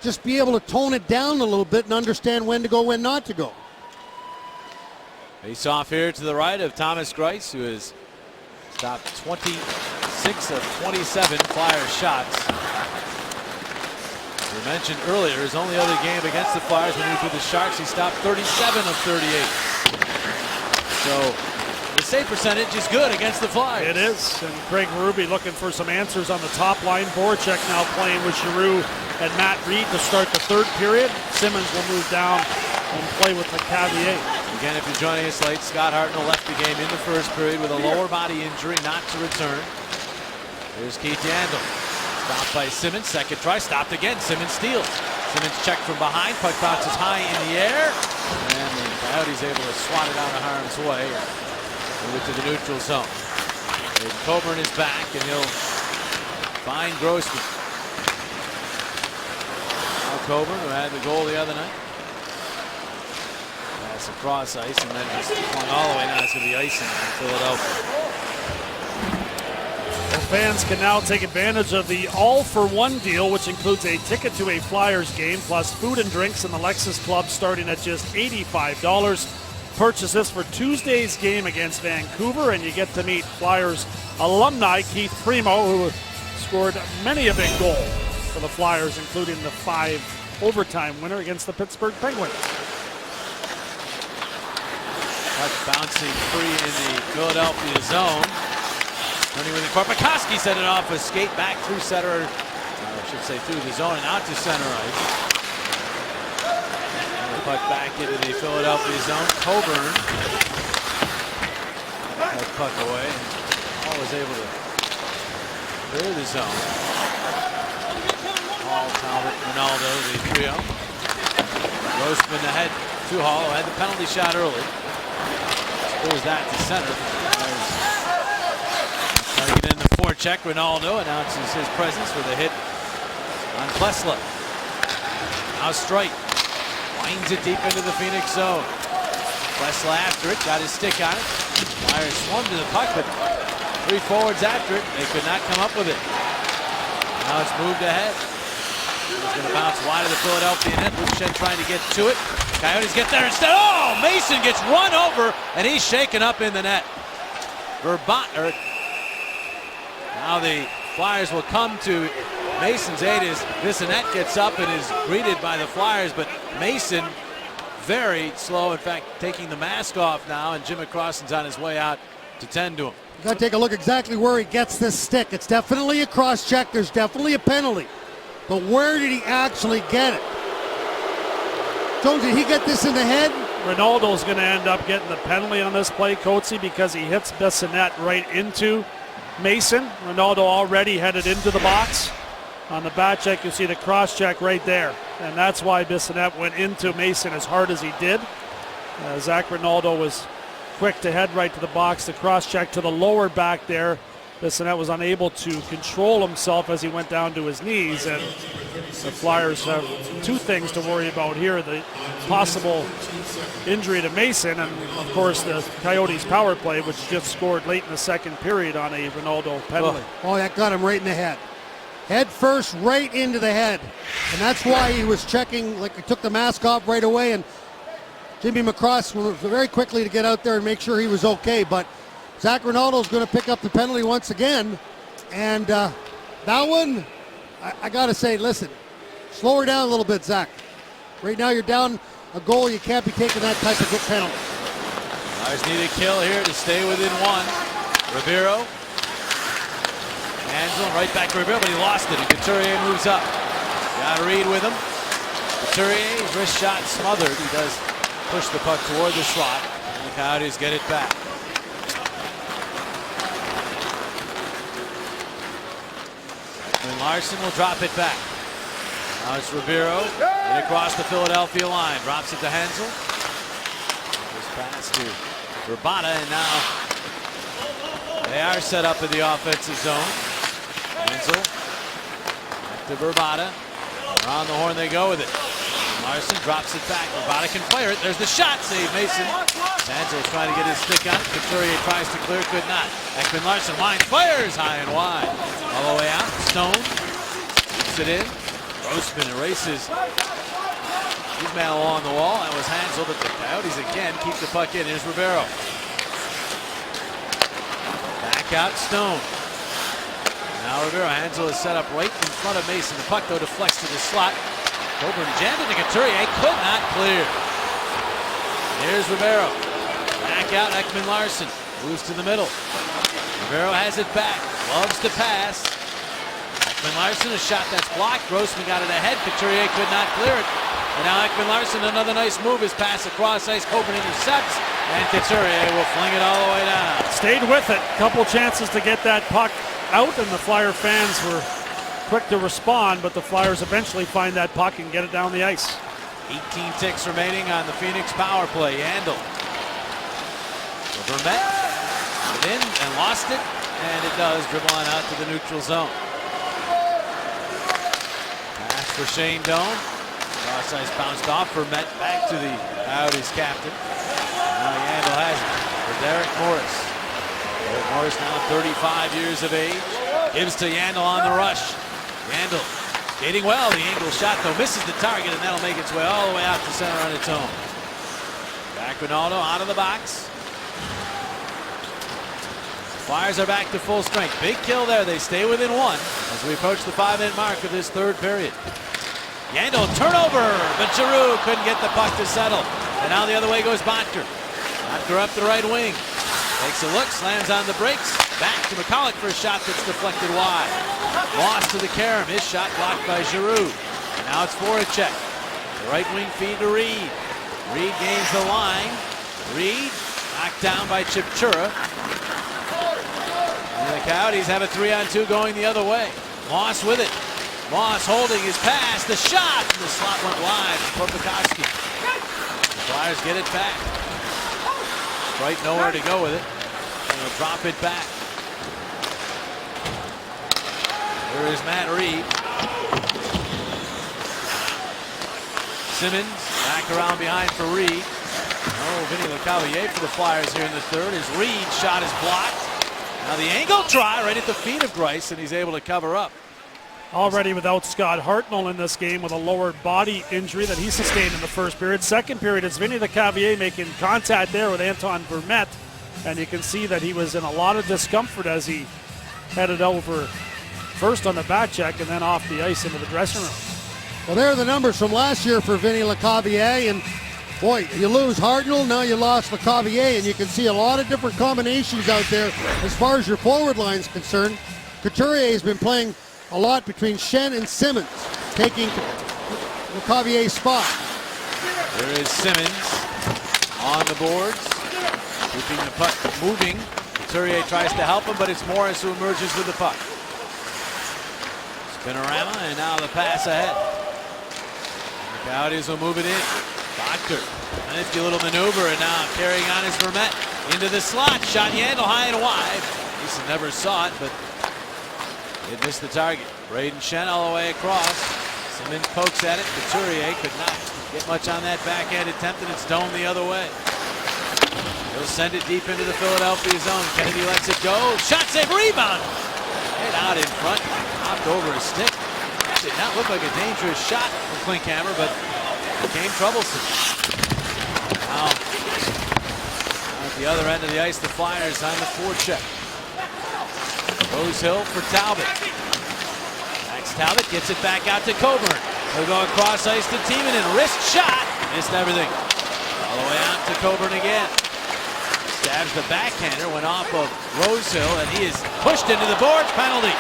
just be able to tone it down a little bit and understand when to go, when not to go. Face off here to the right of Thomas Greiss, who has stopped 26 of 27 Flyers shots. We mentioned earlier his only other game against the Flyers when he was with the Sharks, he stopped 37 of 38. So the save percentage is good against the Flyers. It is, and Craig Berube looking for some answers on the top line. Voracek now playing with Giroux and Matt Reed to start the third period. Simmons will move down and play with Lecavalier. Again, if you're joining us late, Scott Hartnell left the game in the first period with a lower body injury, not to return. Here's Keith Yandel. Stopped by Simmons. Second try, stopped again. Simmons steals. Simmons checked from behind. Puck bounces high in the air. And the Coyotes able to swat it out of harm's way. Move it to the neutral zone. There's Coburn is back, and he'll find Grossman. Now Coburn, who had the goal the other night. Pass across ice, and then just flung all the way. Now it's going to be icing in Philadelphia. Fans can now take advantage of the all-for-one deal, which includes a ticket to a Flyers game, plus food and drinks in the Lexus Club starting at just $85. Purchase this for Tuesday's game against Vancouver, and you get to meet Flyers alumni Keith Primo, who scored many a big goal for the Flyers, including the 5 overtime winner against the Pittsburgh Penguins. Puck bouncing free in the Philadelphia zone. Running with the court. Bukowski set it off a skate back through center, or I should say through the zone and out to center ice. And the puck back into the Philadelphia zone. Coburn got the puck away. Hall was able to clear the zone. Hall, Talbot, Ronaldo, the trio. Grossman ahead to Hall, who had the penalty shot early. Throws that to center. Get in the forecheck. Ronaldo announces his presence with a hit on Plesla. Now Strite winds it deep into the Phoenix zone. Wessel after it, got his stick on it. Flyers swung to the puck, but three forwards after it. They could not come up with it. Now it's moved ahead. It's going to bounce wide of the Philadelphia net. Luke Schenn trying to get to it. Coyotes get there instead. Oh, Mason gets run over, and he's shaken up in the net. Now the Flyers will come to Mason's aid as Bissonnette gets up and is greeted by the Flyers, but Mason very slow, in fact, taking the mask off now, and Jim McCrossen's on his way out to tend to him. You got to take a look exactly where he gets this stick. It's definitely a cross check. There's definitely a penalty. But where did he actually get it? Jones, did he get this in the head? Ronaldo's going to end up getting the penalty on this play, Coatsy, because he hits Bissonnette right into Mason. Ronaldo already headed into the box. On the back check, you see the cross check right there. And that's why Bissonnette went into Mason as hard as he did. Zach Ronaldo was quick to head right to the box. The cross check to the lower back there. Bissonnette was unable to control himself as he went down to his knees. And the Flyers have two things to worry about here. The possible injury to Mason and, of course, the Coyotes' power play, which just scored late in the second period on a Ronaldo penalty. Oh, that got him right in the head. Head first, right into the head. And that's why he was checking, like he took the mask off right away. And Jimmy McCross was very quickly to get out there and make sure he was okay. But Zach Ronaldo's going to pick up the penalty once again. And that one, I got to say, listen, slow her down a little bit, Zach. Right now you're down a goal. You can't be taking that type of penalty. Flyers need a kill here to stay within one. Ribeiro. Angel right back to Ribeiro, but he lost it. And Couturier moves up. Got Reed with him. Couturier, wrist shot smothered. He does push the puck toward the slot. And the Coyotes get it back. And Larson will drop it back. Now it's Ribeiro. And across the Philadelphia line. Drops it to Hensel. Goes pass to Rabada, and now they are set up in the offensive zone. Hensel back to Rabada. Around the horn they go with it. Larson drops it back. Rabada can clear it. There's the shot. Save Mason. Hansel's trying to get his stick on it. Couturier tries to clear. Could not. Ekman Larson winds. Fires high and wide. All the way out. Stone keeps it in. Grossman erases his man along the wall. That was Hansel, but the Coyotes again keep the puck in. Here's Ribeiro. Back out Stone. Now Ribeiro. Hansel is set up right in front of Mason. The puck though deflects to the slot. Coburn jammed into Couturier. Could not clear. Here's Ribeiro. Back out Ekman Larson. Moves to the middle. Ribeiro has it back. Loves to pass. Ekman Larson, a shot that's blocked. Grossman got it ahead. Couturier could not clear it. And now Ekman Larson, another nice move. His pass across ice. Coburn intercepts. And Couturier will fling it all the way down. Stayed with it. Couple chances to get that puck out, and the Flyer fans were quick to respond, but the Flyers eventually find that puck and get it down the ice. 18 ticks remaining on the Phoenix power play. Yandel. Vermette within and lost it, and it does dribble on out to the neutral zone. Pass for Shane Doan. Cross ice bounced off. Vermette back to the Coyotes captain. Now Yandel has it for Derek Morris. Derek Morris now 35 years of age. Gives to Yandel on the rush. Yandel skating well. The angle shot though misses the target, and that'll make its way all the way out to center on its own. Back Ronaldo out of the box. Flyers are back to full strength. Big kill there. They stay within one as we approach the 5-minute mark of this third period. Yandel turnover, but Giroux couldn't get the puck to settle. And now the other way goes Bottker. Bottker up the right wing. Takes a look, slams on the brakes. Back to McCulloch for a shot that's deflected wide. Lost to the carom. His shot blocked by Giroux. And now it's Voracek. The right wing feed to Reed. Reed gains the line. Reed knocked down by Chipchura. And the Coyotes have a 3-on-2 going the other way. Moss with it. Moss holding his pass. The shot. And the slot went wide for Popakowski. The Flyers get it back. Right, nowhere to go with it. And they'll drop it back. There is Matt Reed. Simmons back around behind for Reed. Oh, Vinny Lecavalier for the Flyers here in the third. His Reed shot is blocked. Now the angle try right at the feet of Greiss, and he's able to cover up. Already without Scott Hartnell in this game with a lower body injury that he sustained in the first period. Second period, it's Vinny Lecavalier making contact there with Anton Vermette, and you can see that he was in a lot of discomfort as he headed over first on the back check and then off the ice into the dressing room. Well, there are the numbers from last year for Vinny Lecavalier, and boy, you lose Hartnell, now you lost Lecavalier, and you can see a lot of different combinations out there as far as your forward line is concerned. Couturier has been playing a lot between Schenn and Simmons, taking Lecavallier's spot. There is Simmons on the boards, keeping the puck moving. Couturier tries to help him, but it's Morris who emerges with the puck. Spinorama, and now the pass ahead. The Coyotes will move it in. Doctor, a nifty little maneuver, and now carrying on his Vermette into the slot. Shot Yandle high and wide. Mason never saw it, but it missed the target. Braden Schenn all the way across. Simmons pokes at it. Couturier could not get much on that backhand attempt, and it's domed the other way. He'll send it deep into the Philadelphia zone. Kennedy lets it go. Shot save, rebound. Head out in front. Knocked over a stick. Did not look like a dangerous shot from Klinkhammer, but became troublesome. Now, at the other end of the ice, the Flyers on the forecheck. Rosehill for Talbot. Max Talbot gets it back out to Coburn. He'll go across ice to Timonen. Wrist shot. Missed everything. All the way out to Coburn again. Stabs the backhander. Went off of Rosehill, and he is pushed into the boards. Penalty.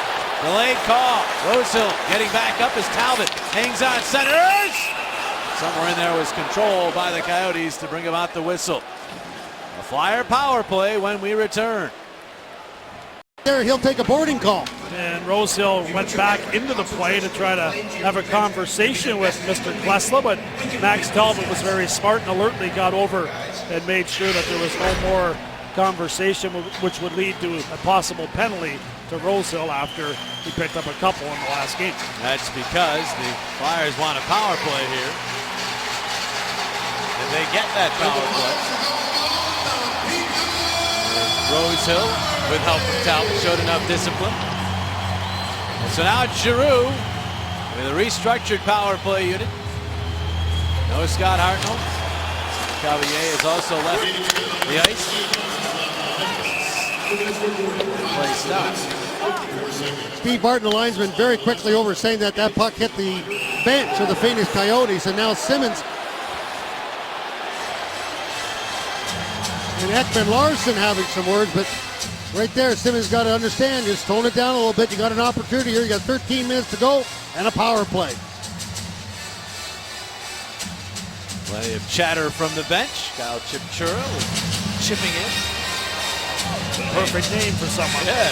Delayed call. Rosehill getting back up as Talbot hangs on. Centers. Somewhere in there was control by the Coyotes to bring about the whistle. A Flyer power play when we return. There, he'll take a boarding call. And Rosehill went back into the play to try to have a conversation with Mr. Klesla, but Max Talbot was very smart and alertly got over and made sure that there was no more conversation, which would lead to a possible penalty to Rosehill after he picked up a couple in the last game. That's because the Flyers want a power play here. And they get that power play. Rosehill, with help from Talbot, showed enough discipline. And so now it's Giroux with a restructured power play unit. No Scott Hartnell. Cavalier has also left the ice. Play stops. Steve Barton, the linesman, very quickly over saying that puck hit the bench of the Phoenix Coyotes, and now Simmons and Ekman Larson having some words, but right there, Simmons got to understand, just tone it down a little bit. You got an opportunity here. You got 13 minutes to go and a power play. Plenty of chatter from the bench. Kyle Chipchura chipping in. Perfect name for someone. Yeah.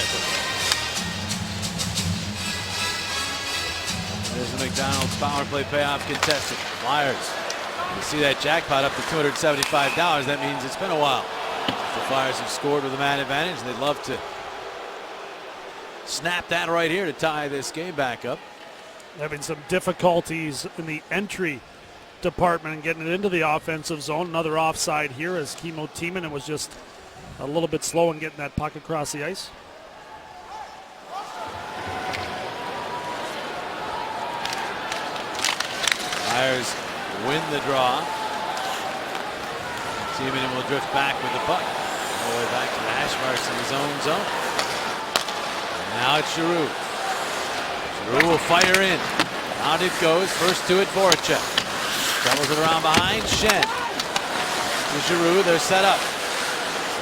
There's the McDonald's power play payoff contested. Flyers. You see that jackpot up to $275. That means it's been a while. The Flyers have scored with a man advantage. They'd love to snap that right here to tie this game back up. Having some difficulties in the entry department and getting it into the offensive zone. Another offside here as Kimmo Timonen was just a little bit slow in getting that puck across the ice. Flyers win the draw. Timonen will drift back with the puck. All the way back to the hash marks in his own zone. And now it's Giroux. Giroux will fire in. Out it goes. First to it, Voracek. Doubles it around behind. Schenn. To Giroux. They're set up.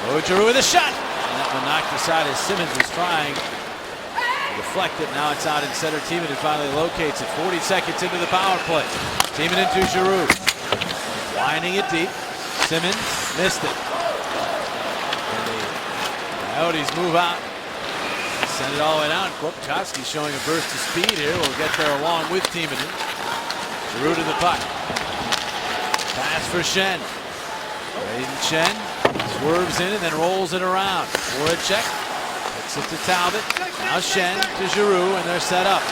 Oh, Giroux with a shot. And that one knocked aside as Simmons was trying to deflect it. Now it's out in center. Timonen finally locates it. 40 seconds into the power play. Timonen to Giroux. Winding it deep. Simmons missed it. And the Coyotes move out. Send it all the way down. Korpikoski showing a burst of speed here. Will get there along with Timonen. Giroux to the puck. Pass for Schenn. Braden Schenn swerves in and then rolls it around. Voracek puts it to Talbot. Now Schenn to Giroux, and they're set up.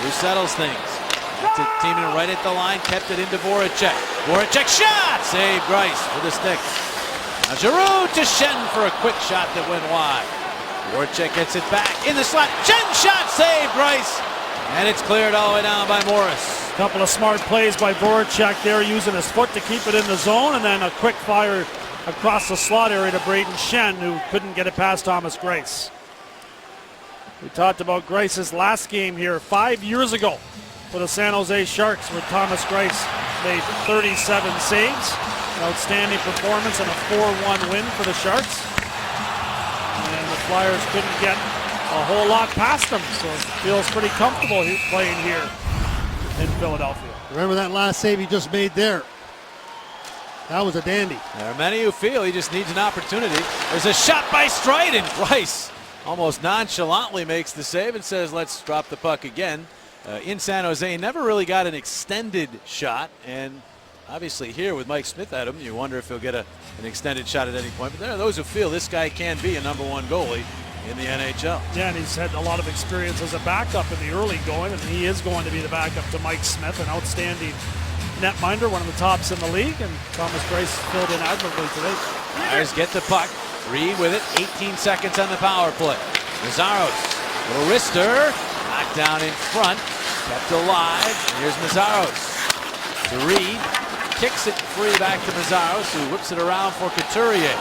Giroux settles things. To Timonen right at the line, kept it into Voracek. Voracek shot! Save Greiss with the stick. Now Giroux to Schenn for a quick shot that went wide. Voracek gets it back in the slot. Schenn shot! Save Greiss! And it's cleared all the way down by Morris. Couple of smart plays by Voracek there, using his foot to keep it in the zone, and then a quick fire across the slot area to Brayden Schenn, who couldn't get it past Thomas Greiss. We talked about Greiss's last game here 5 years ago for the San Jose Sharks, where Thomas Greiss made 37 saves. An outstanding performance and a 4-1 win for the Sharks. And the Flyers couldn't get a whole lot past them, so it feels pretty comfortable playing here in Philadelphia. Remember that last save he just made there? That was a dandy. There are many who feel he just needs an opportunity. There's a shot by Stride, and Greiss almost nonchalantly makes the save and says, let's drop the puck again. In San Jose, never really got an extended shot, and obviously here with Mike Smith at him, you wonder if he'll get an extended shot at any point. But there are those who feel this guy can be a #1 goalie in the NHL. Yeah, and he's had a lot of experience as a backup in the early going, and he is going to be the backup to Mike Smith, an outstanding netminder, one of the tops in the league, and Thomas Greiss filled in admirably today. Flyers get the puck, Reed with it, 18 seconds on the power play. Mazzaros, little wrister, knocked down in front, kept alive. Here's Mazzaros to Reed, kicks it free back to Mazzaros, who whips it around for Couturier.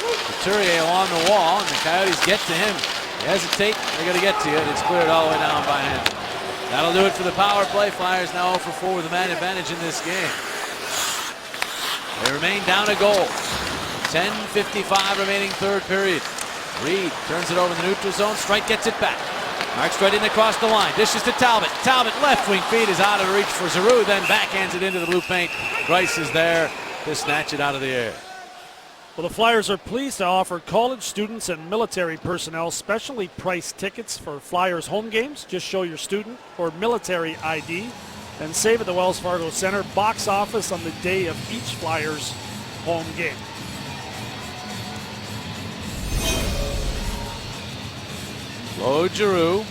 Couturier along the wall, and the Coyotes get to him. They hesitate, they're going to get to you, and it's cleared all the way down by him. That'll do it for the power play. Flyers now 0 for 4 with a man advantage in this game. They remain down a goal. 10:55 remaining third period. Reed turns it over in the neutral zone. Strike gets it back. Marks right in across the line. Dishes to Talbot. Talbot left wing feed is out of reach for Giroux. Then backhands it into the blue paint. Greiss is there to snatch it out of the air. Well, the Flyers are pleased to offer college students and military personnel specially priced tickets for Flyers home games. Just show your student or military ID and save at the Wells Fargo Center box office on the day of each Flyers home game. Claude Giroux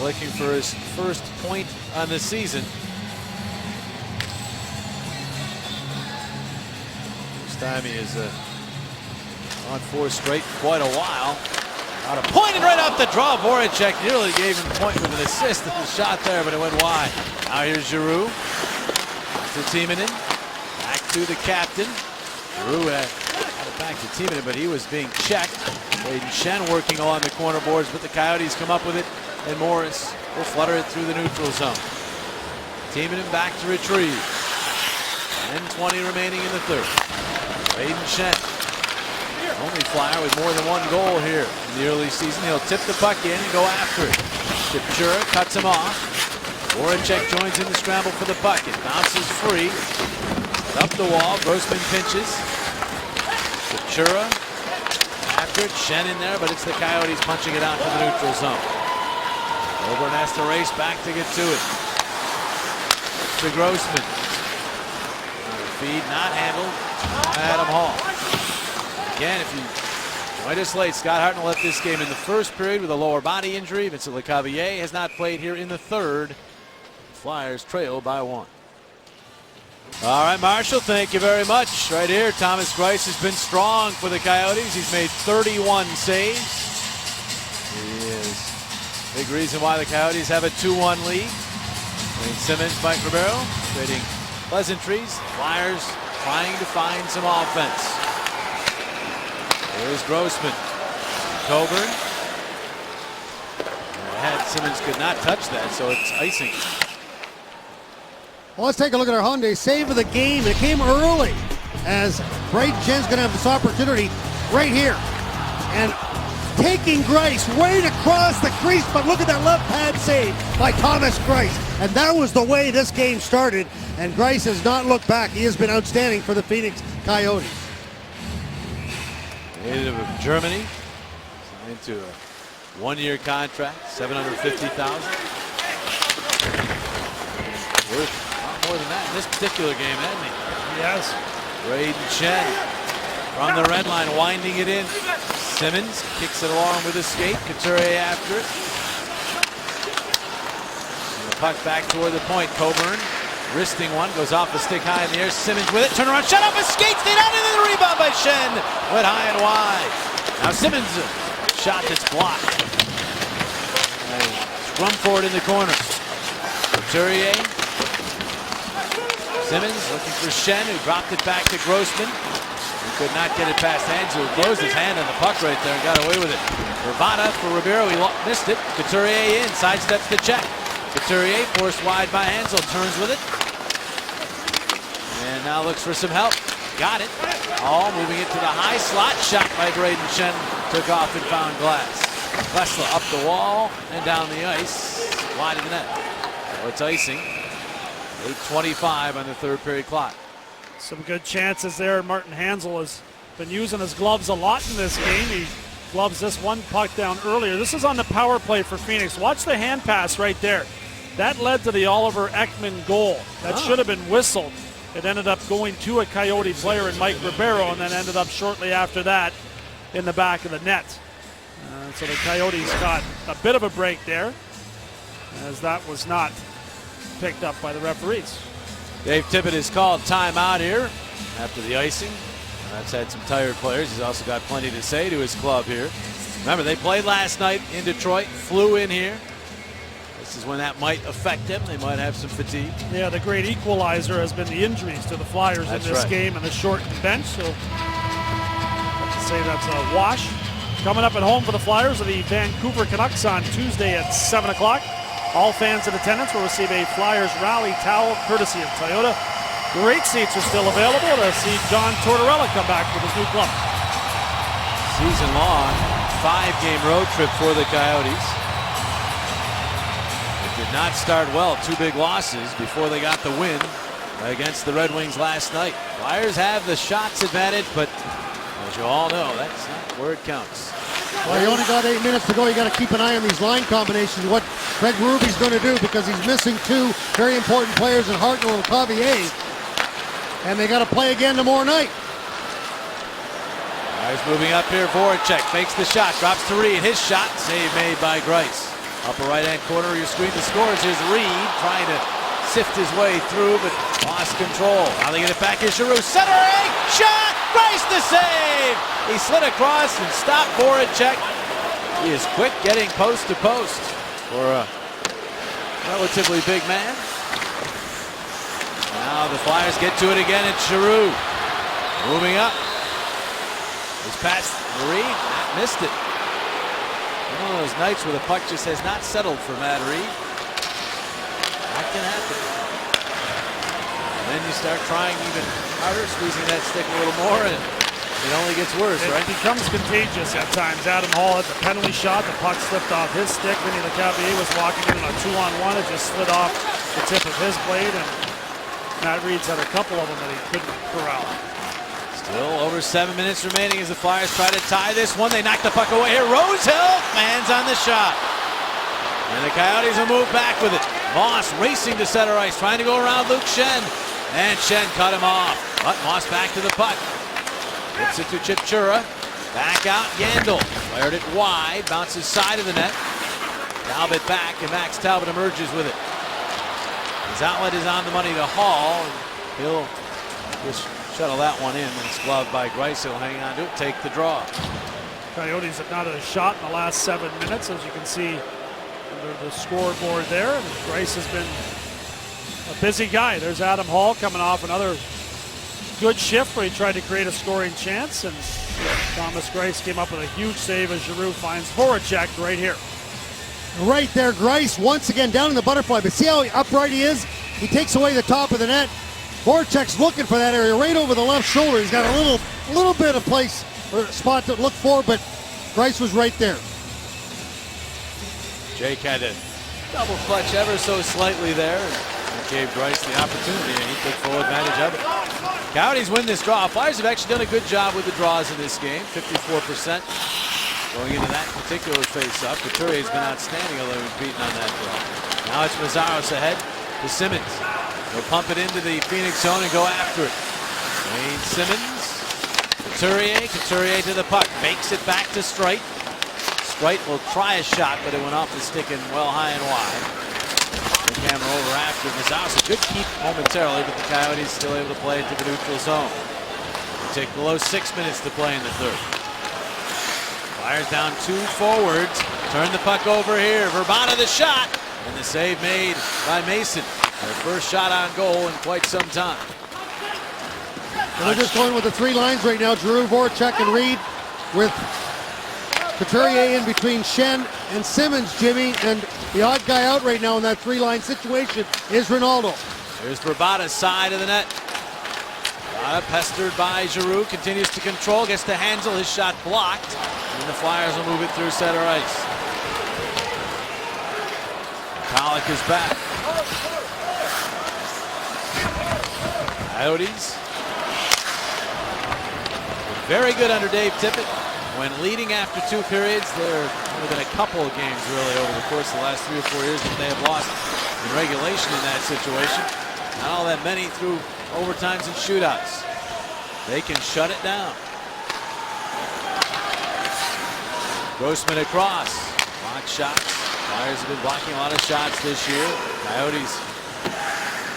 looking for his first point on the season. This time he is on 4 straight for quite a while. Out of point and right off the draw. Voracek nearly gave him a point with an assist with the shot there, but it went wide. Now here's Giroux to Timonen. Back to the captain. Giroux got it back to Timonen, but he was being checked. Brayden Schenn working along the corner boards, but the Coyotes come up with it, and Morris will flutter it through the neutral zone. Timonen back to retrieve. 10:20 remaining in the third. Brayden Schenn, only Flyer with more than 1 goal here in the early season. He'll tip the puck in and go after it. Chipchura cuts him off. Voracek joins in the scramble for the puck. It bounces free. Up the wall. Grossman pinches. Chipchura after it. Schenn in there, but it's the Coyotes punching it out to the neutral zone. Coburn has to race back to get to it. To Grossman. Feed not handled. Adam Hall. Again, if you joined us late, Scott Hartnell left this game in the first period with a lower body injury. Vincent Lecavalier has not played here in the third. Flyers trail by 1. All right, Marshall, thank you very much. Right here, Thomas Greiss has been strong for the Coyotes. He's made 31 saves. He is a big reason why the Coyotes have a 2-1 lead. Wayne Simmons, Mike Ribeiro trading pleasantries. Flyers trying to find some offense. Here's Grossman. Coburn. Simmons could not touch that, so it's icing. Well, let's take a look at our Hyundai save of the game. It came early as Brayden Schenn's going to have this opportunity right here. And taking Greiss right across the crease, but look at that left pad save by Thomas Greiss. And that was the way this game started. And Greiss has not looked back. He has been outstanding for the Phoenix Coyotes. Native of Germany, into a 1-year contract, $750,000. Worth a lot more than that in this particular game, hasn't he? Yes. Brayden Schenn from the red line, winding it in. Simmons kicks it along with a skate. Couturier after it. puck back toward the point. Coburn wristing one, goes off the stick high in the air. Simmons with it, turn around, shut off his skates, stayed out into the rebound by Shen. Went high and wide. Now Simmons, shot that's blocked. Scrum for it in the corner. Couturier. Simmons looking for Shen, who dropped it back to Grossman. He could not get it past Hansel, who closed his hand on the puck right there and got away with it. Ravada for Ribeiro, he missed it. Couturier in, sidesteps the check. Couturier forced wide by Hansel, turns with it. And now looks for some help. Got it. All moving it to the high slot. Shot by Braden Shen. Took off and found glass. Vesla up the wall and down the ice. Wide of the net. So it's icing. 8:25 on the third period clock. Some good chances there. Martin Hansel has been using his gloves a lot in this game. He gloves this one puck down earlier. This is on the power play for Phoenix. Watch the hand pass right there. That led to the Oliver Ekman goal. That should have been whistled. It ended up going to a Coyote player in Mike Ribeiro, and then ended up shortly after that in the back of the net. So the Coyotes got a bit of a break there, as that was not picked up by the referees. Dave Tippett has called timeout here after the icing. That's had some tired players. He's also got plenty to say to his club here. Remember, they played last night in Detroit, flew in here. This is when that might affect them. They might have some fatigue. Yeah, the great equalizer has been the injuries to the Flyers in this game and the shortened bench. So I have to say that's a wash. Coming up at home for the Flyers are the Vancouver Canucks on Tuesday at 7 o'clock. All fans in attendance will receive a Flyers rally towel courtesy of Toyota. Great seats are still available to see John Tortorella come back with his new club. Season-long 5-game road trip for the Coyotes. It did not start well. 2 big losses before they got the win against the Red Wings last night. Flyers have the shots advantage, but as you all know, that's not where it counts. Well, you only got 8 minutes to go. You got to keep an eye on these line combinations, what Craig Ruby's going to do, because he's missing 2 very important players in Hartnell and Clavier. And they got to play again tomorrow night. Flyers moving up here. Voracek fakes the shot, drops to Reed. His shot, save made by Greiss. Upper right-hand corner of your screen, the scores. Here's Reed trying to sift his way through, but lost control. Now they get it back. Here's Giroux. Centering! Shot! Greiss the save! He slid across and stopped Voracek. He is quick getting post to post for a relatively big man. Now the Flyers get to it again. It's Giroux moving up. He's past Reed. Missed it. One of those nights where the puck just has not settled for Matt Reed. That can happen. And then you start trying even harder, squeezing that stick a little more, and it only gets worse, right? It becomes contagious at times. Adam Hall had the penalty shot. The puck slipped off his stick. Vinny Lecavalier was walking in on a 2-on-1. It just slid off the tip of his blade, and Matt Reed's had a couple of them that he couldn't corral. Still over 7 minutes remaining as the Flyers try to tie this one. They knock the puck away here. Rosehill lands on the shot. And the Coyotes will move back with it. Moss racing to center ice, trying to go around Luke Shen. And Shen cut him off. But Moss back to the puck. Hits it to Chipchura. Back out Yandel. Fired it wide. Bounces side of the net. Talbot back, and Max Talbot emerges with it. His outlet is on the money to Hall. He'll just shuttle that one in. It's gloved by Greiss. He'll hang on to it, take the draw. Coyotes have not had a shot in the last 7 minutes, as you can see under the scoreboard there. And Greiss has been a busy guy. There's Adam Hall coming off another good shift where he tried to create a scoring chance, and Thomas Greiss came up with a huge save as Giroux finds Voracek right here. Right there, Greiss once again down in the butterfly, but see how upright he is? He takes away the top of the net. Voracek's looking for that area right over the left shoulder. He's got a little bit of place or spot to look for, but Greiss was right there. Jake had to double clutch ever so slightly there. And gave Greiss the opportunity, and he took full advantage of it. Coyotes win this draw. Flyers have actually done a good job with the draws in this game, 54% going into that particular face-up. Couturier has been outstanding, although he's beaten on that draw. Now it's Mazzaros ahead to Simmons. He'll pump it into the Phoenix zone and go after it. Wayne Simmons, Couturier to the puck, fakes it back to Streit. Streit will try a shot, but it went off the stick and well high and wide. The camera over after Mazowski. Good keep momentarily, but the Coyotes still able to play it to the neutral zone. They take below 6 minutes to play in the third. Flyers down 2 forwards. Turn the puck over here. Verbata the shot. And the save made by Mason. Their first shot on goal in quite some time. And they're just going with the 3 lines right now. Giroux, Voracek, and Reed, with Couturier in between Schenn and Simmons, Jimmy. And the odd guy out right now in that 3-line situation is Ronaldo. Here's Verbata's side of the net. Verbata pestered by Giroux. Continues to control. Gets to Hansel. His shot blocked. And the Flyers will move it through center ice. Pollock is back. Coyotes. Very good under Dave Tippett. When leading after 2 periods, there have only been a couple of games really over the course of the last 3 or 4 years that they have lost in regulation in that situation. Not all that many through overtimes and shootouts. They can shut it down. Grossman across. Block shots. Flyers have been blocking a lot of shots this year. Coyotes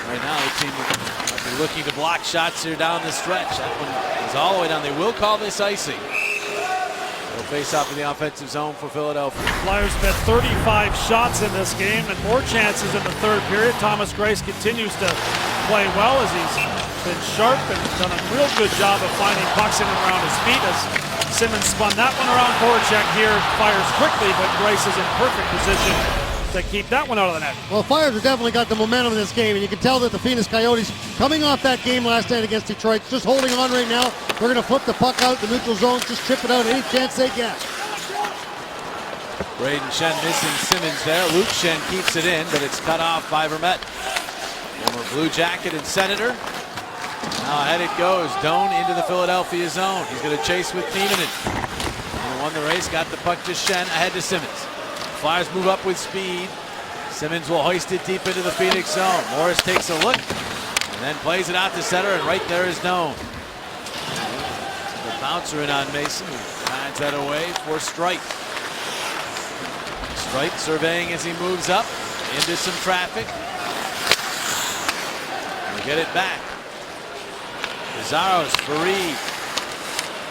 right now, the team might be looking to block shots here down the stretch. That one is all the way down. They will call this icing. They'll face off in the offensive zone for Philadelphia. Flyers had 35 shots in this game and more chances in the third period. Thomas Greiss continues to play well as he's been sharp and done a real good job of finding pucks in and around his feet. As Simmons spun that one around, Voracek here fires quickly, but Greiss is in perfect position to keep that one out of the net. Well, Flyers have definitely got the momentum in this game, and you can tell that the Phoenix Coyotes, coming off that game last night against Detroit, just holding on right now. They're going to flip the puck out the neutral zone, just chip it out any chance they get. Braden Schenn missing Simmons there. Luke Schenn keeps it in, but it's cut off by Vermette. Former Blue Jacket and Senator. Now ahead it goes. Doan into the Philadelphia zone. He's going to chase with Timonen. He won the race, got the puck to Schenn, ahead to Simmons. Flyers move up with speed. Simmons will hoist it deep into the Phoenix zone. Morris takes a look and then plays it out to center, and right there is Doan. The bouncer in on Mason, who finds that away for Streit. Streit surveying as he moves up into some traffic. We get it back. Pizarro's for Reed.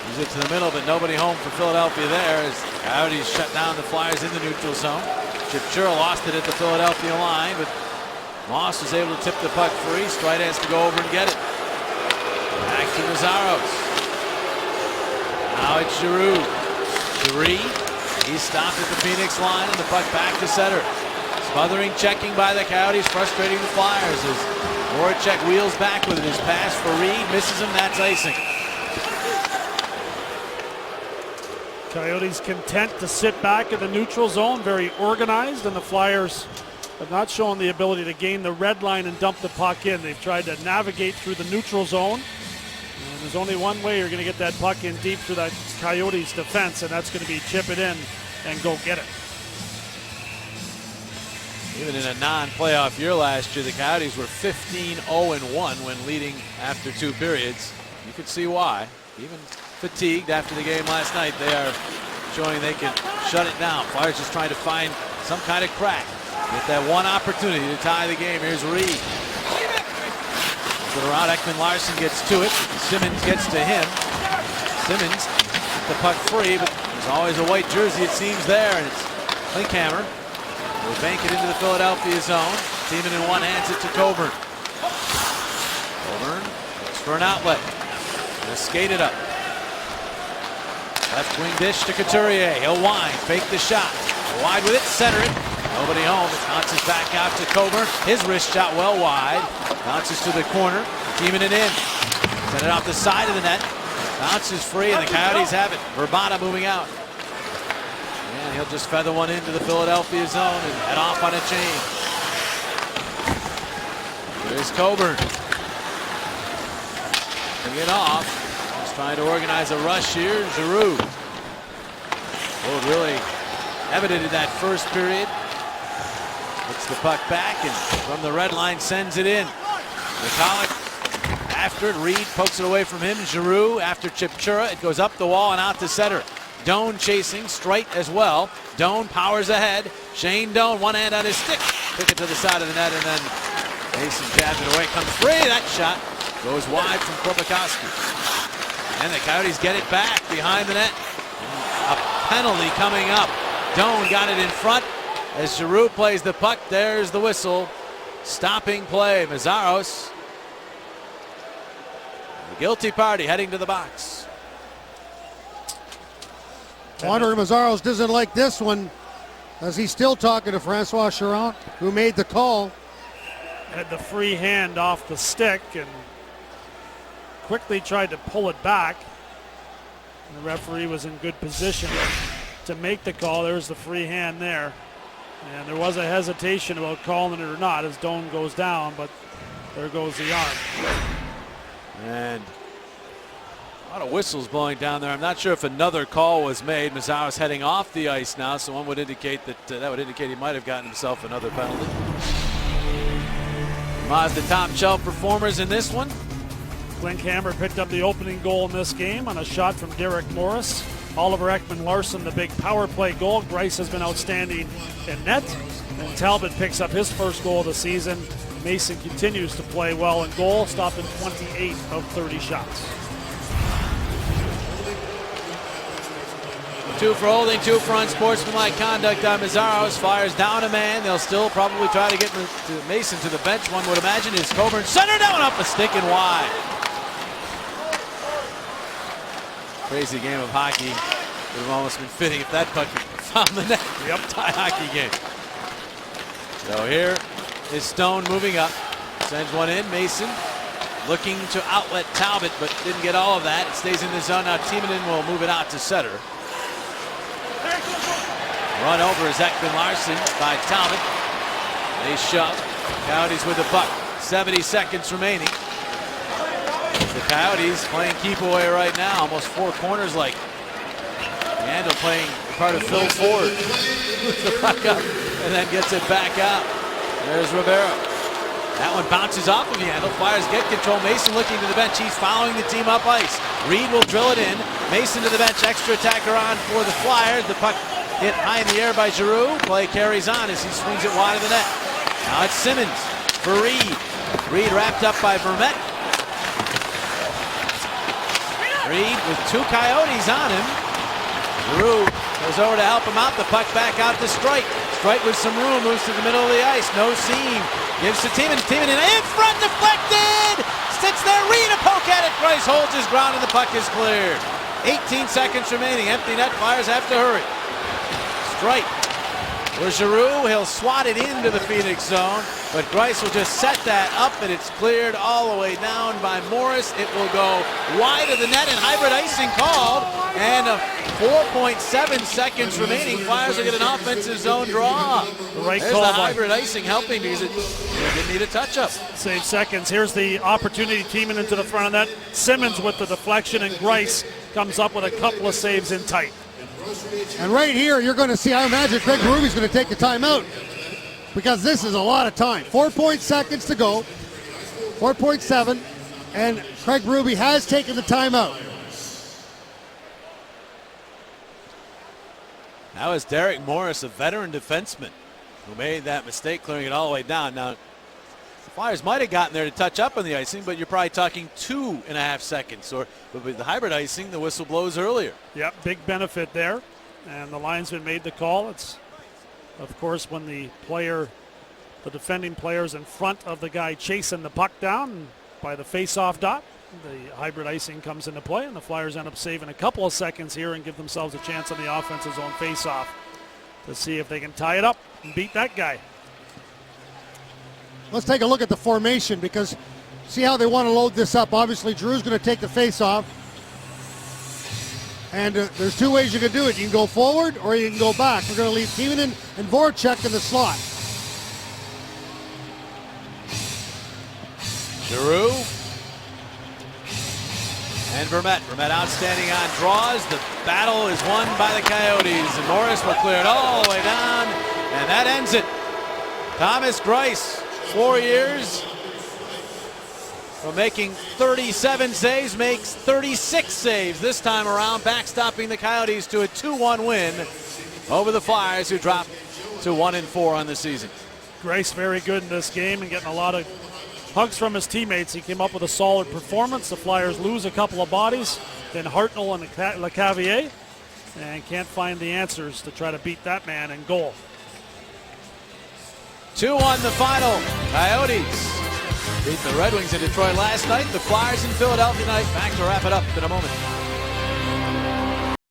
Moves it to the middle, but nobody home for Philadelphia there as the Coyotes shut down the Flyers in the neutral zone. Chipchura lost it at the Philadelphia line, but Moss was able to tip the puck free. Streit has to go over and get it. Back to Pizarro's. Now it's Giroux. Giroux. He's stopped at the Phoenix line, and the puck back to center. Smothering checking by the Coyotes, frustrating the Flyers as Voracek wheels back with it. His pass for Reed misses him. That's icing. Coyotes content to sit back in the neutral zone, very organized, and the Flyers have not shown the ability to gain the red line and dump the puck in. They've tried to navigate through the neutral zone, and there's only one way you're going to get that puck in deep through that Coyotes defense, and that's going to be chip it in and go get it. Even in a non-playoff year last year, the Coyotes were 15-0-1 when leading after 2 periods. You could see why. Even fatigued after the game last night, they are showing they can shut it down. Flyers just trying to find some kind of crack. Get that one opportunity to tie the game. Here's Reed. Put around, Ekman-Larsson gets to it. Simmons gets to him. Simmons the puck free, but there's always a white jersey, it seems, there, and it's Klinkhammer. Will bank it into the Philadelphia zone. Timonen in one, hands it to Coburn. Coburn looks for an outlet. He'll skate it up. Left wing dish to Couturier. He'll wind, fake the shot. Wide with it, center it. Nobody home. It bounces back out to Coburn. His wrist shot well wide. Bounces to the corner. Timonen in. Send it off the side of the net. Bounces free, and the Coyotes have it. Verbata moving out. And he'll just feather one into the Philadelphia zone and head off on a chain. There's Coburn. Bring it off. He's trying to organize a rush here. Giroux. Oh, really evident in that first period. Puts the puck back and from the red line sends it in. McCulloch after it. Reed pokes it away from him. Giroux after Chipchura. It goes up the wall and out to center. Doan chasing, Streit as well. Doan powers ahead. Shane Doan, one hand on his stick. Took it to the side of the net, and then Mason jabbed it away. Comes free. That shot goes wide from Kropakowski. And the Coyotes get it back behind the net. A penalty coming up. Doan got it in front as Giroux plays the puck. There's the whistle. Stopping play. Meszaros, the guilty party, heading to the box. Wonder Meszaros doesn't like this one, as he's still talking to Francois Charron, who made the call. Had the free hand off the stick and quickly tried to pull it back. And the referee was in good position to make the call. There's the free hand there. And there was a hesitation about calling it or not as Doan goes down, but there goes the arm. And a lot of whistles blowing down there. I'm not sure if another call was made. Meszaros heading off the ice now, so one would indicate that would indicate he might have gotten himself another penalty. Mazda top shelf performers in this one. Klinkhammer picked up the opening goal in this game on a shot from Derek Morris. Oliver Ekman-Larsson, the big power play goal. Greiss has been outstanding in net. And Talbot picks up his first goal of the season. Mason continues to play well in goal, stopping 28 of 30 shots. 2 for holding, 2 for unsportsmanlike conduct on Meszaros. Fires down a man. They'll still probably try to get Mason to the bench, one would imagine. Is Coburn center down up a stick and wide. Crazy game of hockey. Would have almost been fitting if that puck found the net. Yep. Tie hockey game. So here is Stone moving up. Sends one in. Mason looking to outlet Talbot, but didn't get all of that. It stays in the zone. Now Timonen will move it out to center. Run over is Ekman-Larsson by Talbot. They shove. Coyotes with the puck. 70 seconds remaining. The Coyotes playing keep away right now. Almost 4 corners like. Yandel playing part of Phil Ford. Moves the puck up and then gets it back out. There's Rivera. That one bounces off of Yandel. Flyers get control. Mason looking to the bench. He's following the team up ice. Reed will drill it in. Mason to the bench. Extra attacker on for the Flyers. The puck hit high in the air by Giroux. Play carries on as he swings it wide of the net. Now it's Simmons for Reed. Reed wrapped up by Vermette. Reed with 2 Coyotes on him. Giroux goes over to help him out. The puck back out to Streit. Streit with some room moves to the middle of the ice. No seam. Gives to Timonen. Timonen in front, deflected. Sits there. Reed a poke at it. Greiss holds his ground and the puck is cleared. 18 seconds remaining. Empty net. Flyers have to hurry. Streit for Giroux. He'll swat it into the Phoenix zone, but Greiss will just set that up, and it's cleared all the way down by Morris. It will go wide of the net, and hybrid icing called, and 4.7 seconds remaining. Flyers will get an offensive zone draw. Right There's call the by hybrid icing helping because it didn't need a touch-up. Save seconds. Here's the opportunity. Timonen into the front of that. Simmons with the deflection, and Greiss comes up with a couple of saves in tight. And right here, you're going to see, I imagine Craig Berube's going to take the timeout, because this is a lot of time. 4 seconds to go, 4.7, and Craig Berube has taken the timeout. That was Derek Morris, a veteran defenseman, who made that mistake, clearing it all the way down. Now, the Flyers might have gotten there to touch up on the icing, but you're probably talking 2.5 seconds. But with the hybrid icing, the whistle blows earlier. Yep, big benefit there. And the linesman made the call. It's, of course, when the defending player's in front of the guy chasing the puck down by the face-off dot. The hybrid icing comes into play, and the Flyers end up saving a couple of seconds here and give themselves a chance on the offensive zone face-off to see if they can tie it up and beat that guy. Let's take a look at the formation, because see how they want to load this up. Obviously, Drew's going to take the face-off. And there's 2 ways you can do it. You can go forward or you can go back. We're going to leave Timonen and Voracek in the slot. Giroux and Vermette. Vermette outstanding on draws. The battle is won by the Coyotes, and Morris will clear it all the way down, and that ends it. Thomas Greiss, 4 years, from making 37 saves, makes 36 saves this time around, backstopping the Coyotes to a 2-1 win over the Flyers, who dropped to 1-4 on the season. Grice very good in this game and getting a lot of hugs from his teammates. He came up with a solid performance. The Flyers lose a couple of bodies, then Hartnell and Lecavalier, and can't find the answers to try to beat that man in goal. 2-1 the final. Coyotes beat the Red Wings in Detroit last night. The Flyers in Philadelphia tonight. Back to wrap it up in a moment.